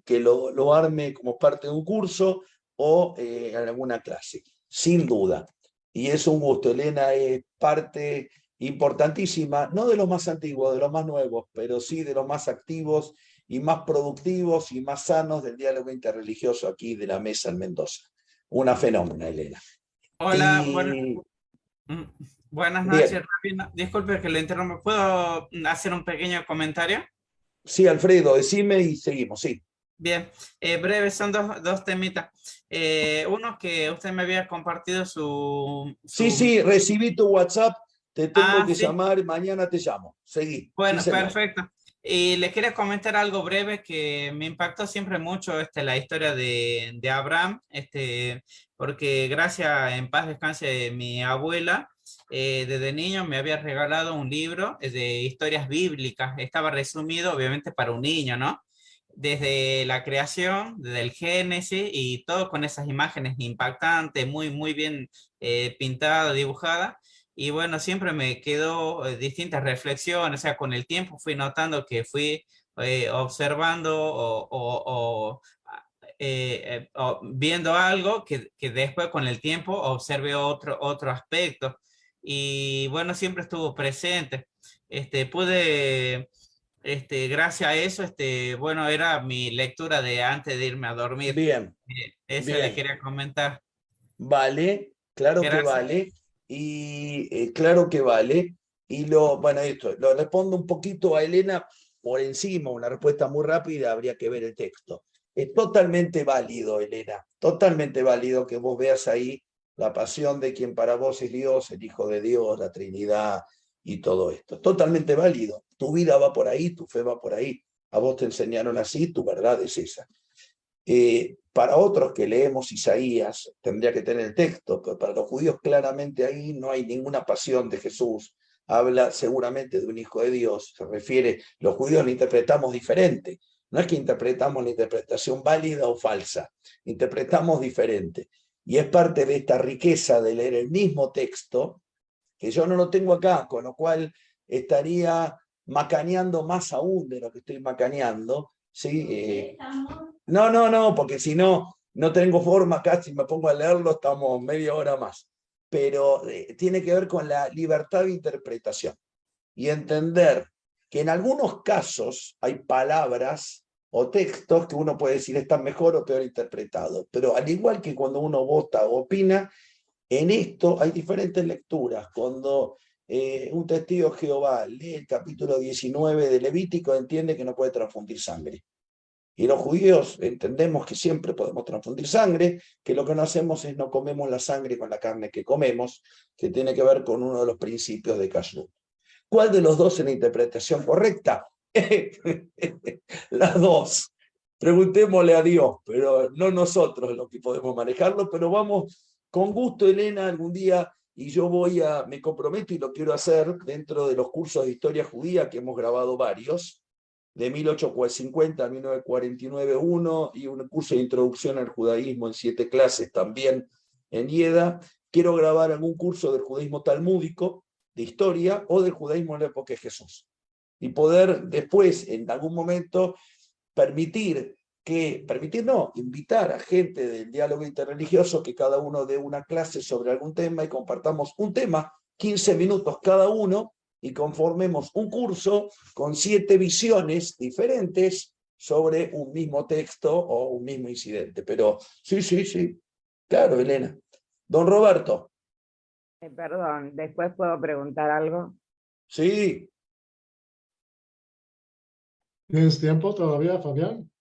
que lo arme como parte de un curso o en alguna clase, sin duda. Y es un gusto, Elena es parte importantísima, no de los más antiguos, de los más nuevos, pero sí de los más activos y más productivos y más sanos del diálogo interreligioso aquí de la mesa en Mendoza. Una fenómena, Elena. Hola, Y... buenas Bien. noches, Rabino. Disculpe que lo interrumpa. ¿Puedo hacer un pequeño comentario? Sí, Alfredo, decime y seguimos, sí. Bien, breve, son dos temitas. Uno que usted me había compartido Sí, recibí tu WhatsApp, te tengo que sí. llamar, mañana te llamo. Seguí. Bueno, Sí, señor. perfecto. Y le quería comentar algo breve que me impactó siempre mucho la historia de Abraham, porque gracias, en paz descanse, mi abuela, desde niño me había regalado un libro de historias bíblicas. Estaba resumido, obviamente, para un niño, ¿no? Desde la creación, desde el Génesis y todo con esas imágenes impactantes, muy, muy bien pintada, dibujada. Y bueno, siempre me quedó distintas reflexiones, o sea, con el tiempo fui notando que fui observando o viendo algo que después con el tiempo observé otro aspecto. Y bueno, siempre estuvo presente. Pude, gracias a eso, bueno, era mi lectura de antes de irme a dormir. Bien, Eso le bien. quería comentar. Vale, claro que Gracias. vale. Y claro que vale. Y bueno, esto, lo respondo un poquito a Elena por encima, una respuesta muy rápida, habría que ver el texto. Es totalmente válido, Elena, totalmente válido que vos veas ahí la pasión de quien para vos es Dios, el Hijo de Dios, la Trinidad y todo esto. Totalmente válido. Tu vida va por ahí, tu fe va por ahí. A vos te enseñaron así, tu verdad es esa. Para otros que leemos Isaías, tendría que tener el texto, pero para los judíos claramente ahí no hay ninguna pasión de Jesús. Habla seguramente de un hijo de Dios, se refiere, los judíos lo interpretamos diferente. No es que interpretamos la interpretación válida o falsa, interpretamos diferente. Y es parte de esta riqueza de leer el mismo texto, que yo no lo tengo acá, con lo cual estaría macaneando más aún de lo que estoy macaneando, ¿sí? No, porque si no, no tengo forma acá, si me pongo a leerlo estamos media hora más. Pero tiene que ver con la libertad de interpretación y entender que en algunos casos hay palabras o textos que uno puede decir están mejor o peor interpretados, pero al igual que cuando uno vota o opina, En esto hay diferentes lecturas. Cuando un testigo de Jehová lee el capítulo 19 de Levítico, entiende que no puede transfundir sangre. Y los judíos entendemos que siempre podemos transfundir sangre, que lo que no hacemos es no comemos la sangre con la carne que comemos, que tiene que ver con uno de los principios de Kashrut. ¿Cuál de los dos es la interpretación correcta? Las dos. Preguntémosle a Dios, pero no nosotros los que podemos manejarlo, pero vamos con gusto, Elena, algún día, y yo me comprometo y lo quiero hacer dentro de los cursos de historia judía, que hemos grabado varios, de 1850 a 1949 uno, y un curso de introducción al judaísmo en 7 clases también en Yeda. Quiero grabar algún curso del judaísmo talmúdico, de historia, o del judaísmo en la época de Jesús. Y poder después, en algún momento, invitar a gente del diálogo interreligioso que cada uno dé una clase sobre algún tema y compartamos un tema, 15 minutos cada uno, y conformemos un curso con 7 visiones diferentes sobre un mismo texto o un mismo incidente. Pero sí, claro, Elena. Don Roberto. Perdón, ¿después puedo preguntar algo? Sí. ¿Tienes tiempo todavía, Fabián?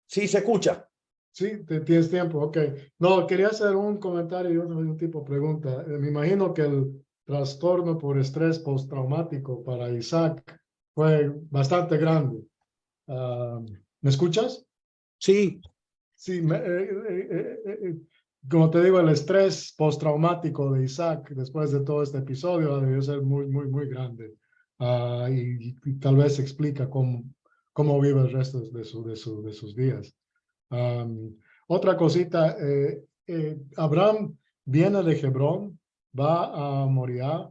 Sí, se escucha. Sí, tienes tiempo, ok. No, quería hacer un comentario y un tipo de pregunta. Me imagino que el trastorno por estrés postraumático para Isaac fue bastante grande. ¿Me escuchas? Sí. Sí, como te digo, el estrés postraumático de Isaac después de todo este episodio debió ser muy grande. Y tal vez explica cómo vive el resto de sus días. Otra cosita, Abraham viene de Hebrón, va a Moriah,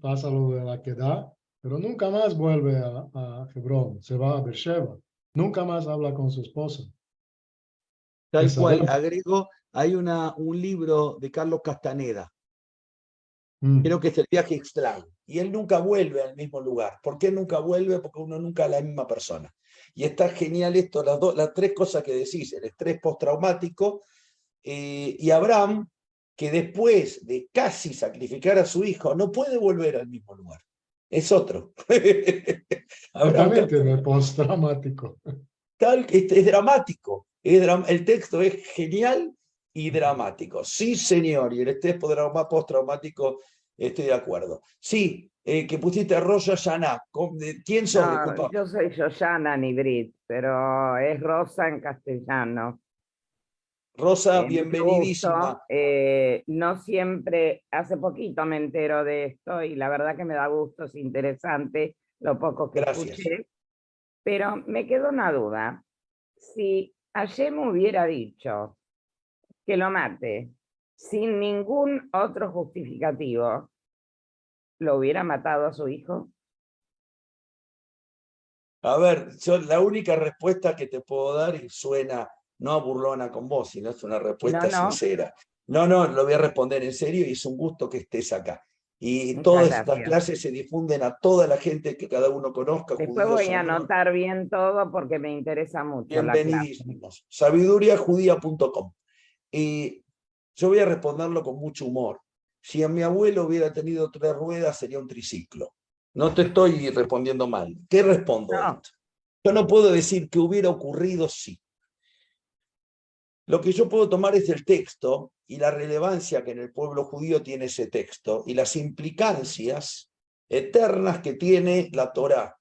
pasa lo de la Quedá, pero nunca más vuelve a Hebrón, se va a Beersheba, nunca más habla con su esposa. Tal cual, agrego, hay un libro de Carlos Castaneda, creo que es El viaje extraño, y él nunca vuelve al mismo lugar. ¿Por qué nunca vuelve? Porque uno nunca es la misma persona. Y está genial esto, las 3 cosas que decís, el estrés postraumático, y Abraham, que después de casi sacrificar a su hijo, no puede volver al mismo lugar. Es otro. También tiene postraumático. Es dramático. El texto es genial y dramático. Sí, señor, y el estrés postraumático, estoy de acuerdo. Sí, que pusiste a Rosh Hashanah. ¿Quién sos? No, yo soy Yoshana Nibrit, pero es Rosa en castellano. Rosa, bienvenidísima. No siempre, hace poquito me entero de esto y la verdad que me da gusto, es interesante lo poco que escuché. Pero me quedó una duda. Si Hashem hubiera dicho que lo mate sin ningún otro justificativo, ¿lo hubiera matado a su hijo? A ver, la única respuesta que te puedo dar, y suena no burlona con vos, sino es una respuesta sincera. No, lo voy a responder en serio y es un gusto que estés acá. Y todas estas clases se difunden a toda la gente que cada uno conozca. Después voy a anotar bien todo porque me interesa mucho. Bienvenidísimos. Sabiduriajudía.com. Y yo voy a responderlo con mucho humor. Si a mi abuelo hubiera tenido 3 ruedas, sería un triciclo. No te estoy respondiendo mal. ¿Qué respondo a esto? Yo no puedo decir que hubiera ocurrido sí. Lo que yo puedo tomar es el texto y la relevancia que en el pueblo judío tiene ese texto y las implicancias eternas que tiene la Torá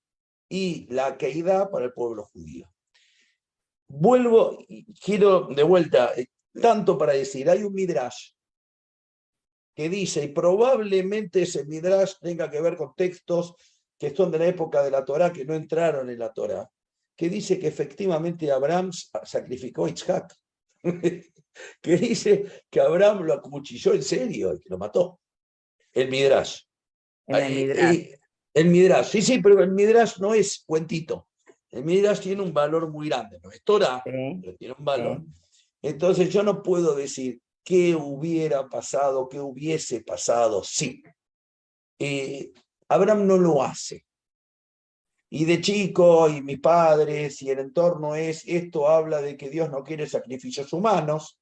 y la Akeidá para el pueblo judío. Vuelvo y giro de vuelta, tanto para decir, hay un midrash que dice, y probablemente ese midrash tenga que ver con textos que son de la época de la Torá, que no entraron en la Torá, que dice que efectivamente Abraham sacrificó a Isaac. Que dice que Abraham lo acuchilló en serio y que lo mató. El Midrash. El Midrash. Sí, pero el Midrash no es cuentito. El Midrash tiene un valor muy grande. No es Torah, pero tiene un valor. Entonces yo no puedo decir qué hubiera pasado, qué hubiese pasado. Sí. Abraham no lo hace. Y de chico, y mis padres, y el entorno esto habla de que Dios no quiere sacrificios humanos.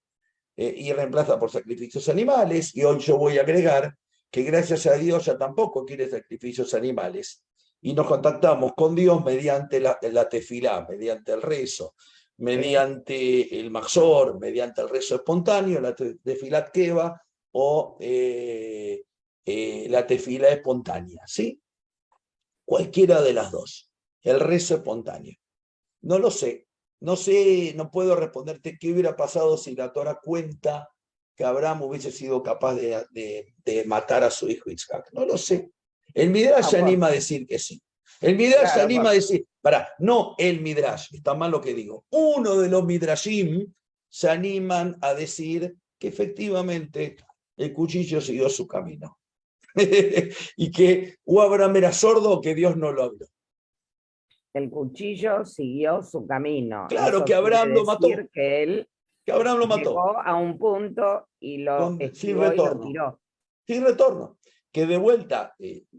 y reemplaza por sacrificios animales, y hoy yo voy a agregar que gracias a Dios ya tampoco quiere sacrificios animales, y nos contactamos con Dios mediante la tefilá, mediante el rezo, mediante el maxor, mediante el rezo espontáneo, la tefilá keva o la tefilá espontánea, ¿sí? Cualquiera de las dos, el rezo espontáneo. No lo sé, no sé, no puedo responderte qué hubiera pasado si la Torá cuenta que Abraham hubiese sido capaz de matar a su hijo Isaac. No lo sé. El Midrash se anima a decir que sí. El Midrash se anima a decir, no el Midrash, está mal lo que digo. Uno de los Midrashim se animan a decir que efectivamente el cuchillo siguió su camino. Y que o Abraham era sordo o que Dios no lo habló. El cuchillo siguió su camino. Claro, eso que Abraham lo mató. Que él Abraham lo mató. Llegó a un punto y lo sin retorno. Y lo tiró. Sin retorno. Que de vuelta,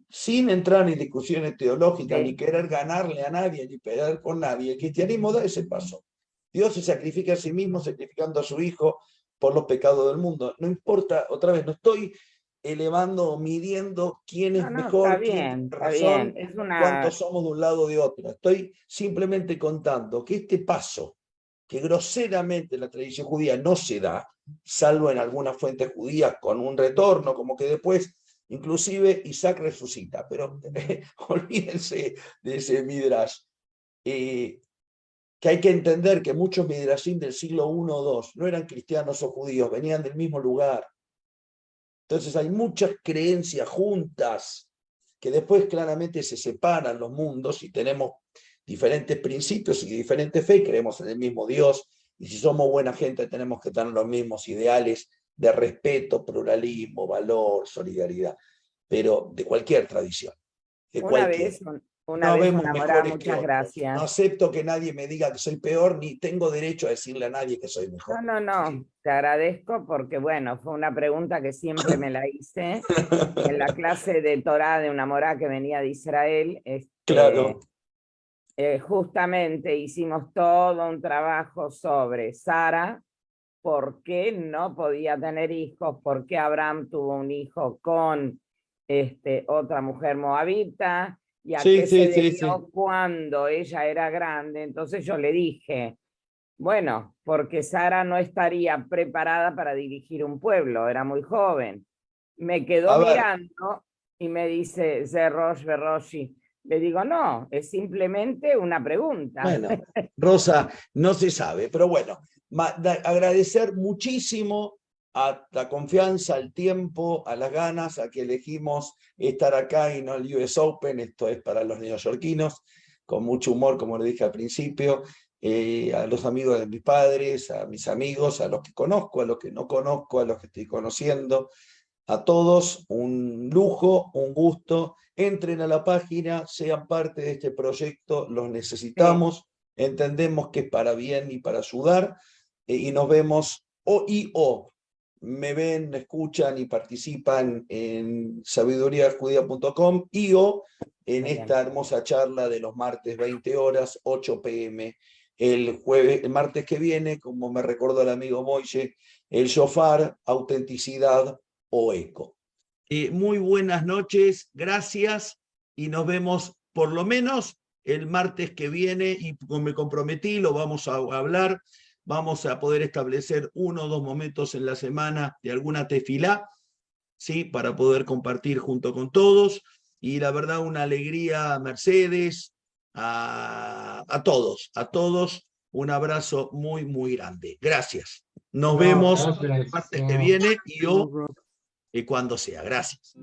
sin entrar en discusiones teológicas, ni querer ganarle a nadie, ni pelear con nadie, el cristianismo da ese paso. Dios se sacrifica a sí mismo, sacrificando a su hijo por los pecados del mundo. No importa, otra vez, no estoy elevando, midiendo quién es mejor, quién tiene razón, cuántos somos de un lado o de otro. Estoy simplemente contando que este paso, que groseramente la tradición judía no se da, salvo en algunas fuentes judías con un retorno, como que después, inclusive Isaac resucita, pero olvídense de ese midrash. Que hay que entender que muchos midrashim del siglo I o II no eran cristianos o judíos, venían del mismo lugar. Entonces hay muchas creencias juntas que después claramente se separan los mundos y tenemos diferentes principios y diferentes fe, creemos en el mismo Dios, y si somos buena gente tenemos que tener los mismos ideales de respeto, pluralismo, valor, solidaridad, pero de cualquier tradición. De cualquier. Una vez enamorada, muchas gracias. No acepto que nadie me diga que soy peor, ni tengo derecho a decirle a nadie que soy mejor. No, te agradezco porque, bueno, fue una pregunta que siempre me la hice en la clase de Torá de una morá que venía de Israel. Claro. Justamente hicimos todo un trabajo sobre Sara, por qué no podía tener hijos, por qué Abraham tuvo un hijo con otra mujer moabita, y a qué se debió cuando ella era grande. Entonces yo le dije, bueno, porque Sara no estaría preparada para dirigir un pueblo, era muy joven. Me quedó mirando y me dice, Zerosh Beroshi. Le digo, no, es simplemente una pregunta. Bueno, Rosa, no se sabe, pero bueno, agradecer muchísimo a la confianza, al tiempo, a las ganas, a que elegimos estar acá y no el US Open. Esto es para los neoyorquinos, con mucho humor, como le dije al principio, a los amigos de mis padres, a mis amigos, a los que conozco, a los que no conozco, a los que estoy conociendo, a todos, un lujo, un gusto. Entren a la página, sean parte de este proyecto, los necesitamos, entendemos que es para bien y para ayudar, y nos vemos me ven, escuchan y participan en sabiduriajudía.com y en esta hermosa charla de los martes 20 horas, 8 p.m. El martes que viene, como me recordó el amigo Moishe, el shofar, autenticidad o eco. Muy buenas noches, gracias, y nos vemos por lo menos el martes que viene, y como me comprometí, lo vamos a hablar. Vamos a poder establecer 1 o 2 momentos en la semana de alguna tefilá, ¿sí? Para poder compartir junto con todos. Y la verdad, una alegría, Mercedes, a todos, un abrazo muy, muy grande. Gracias. Nos vemos el martes que viene y cuando sea. Gracias.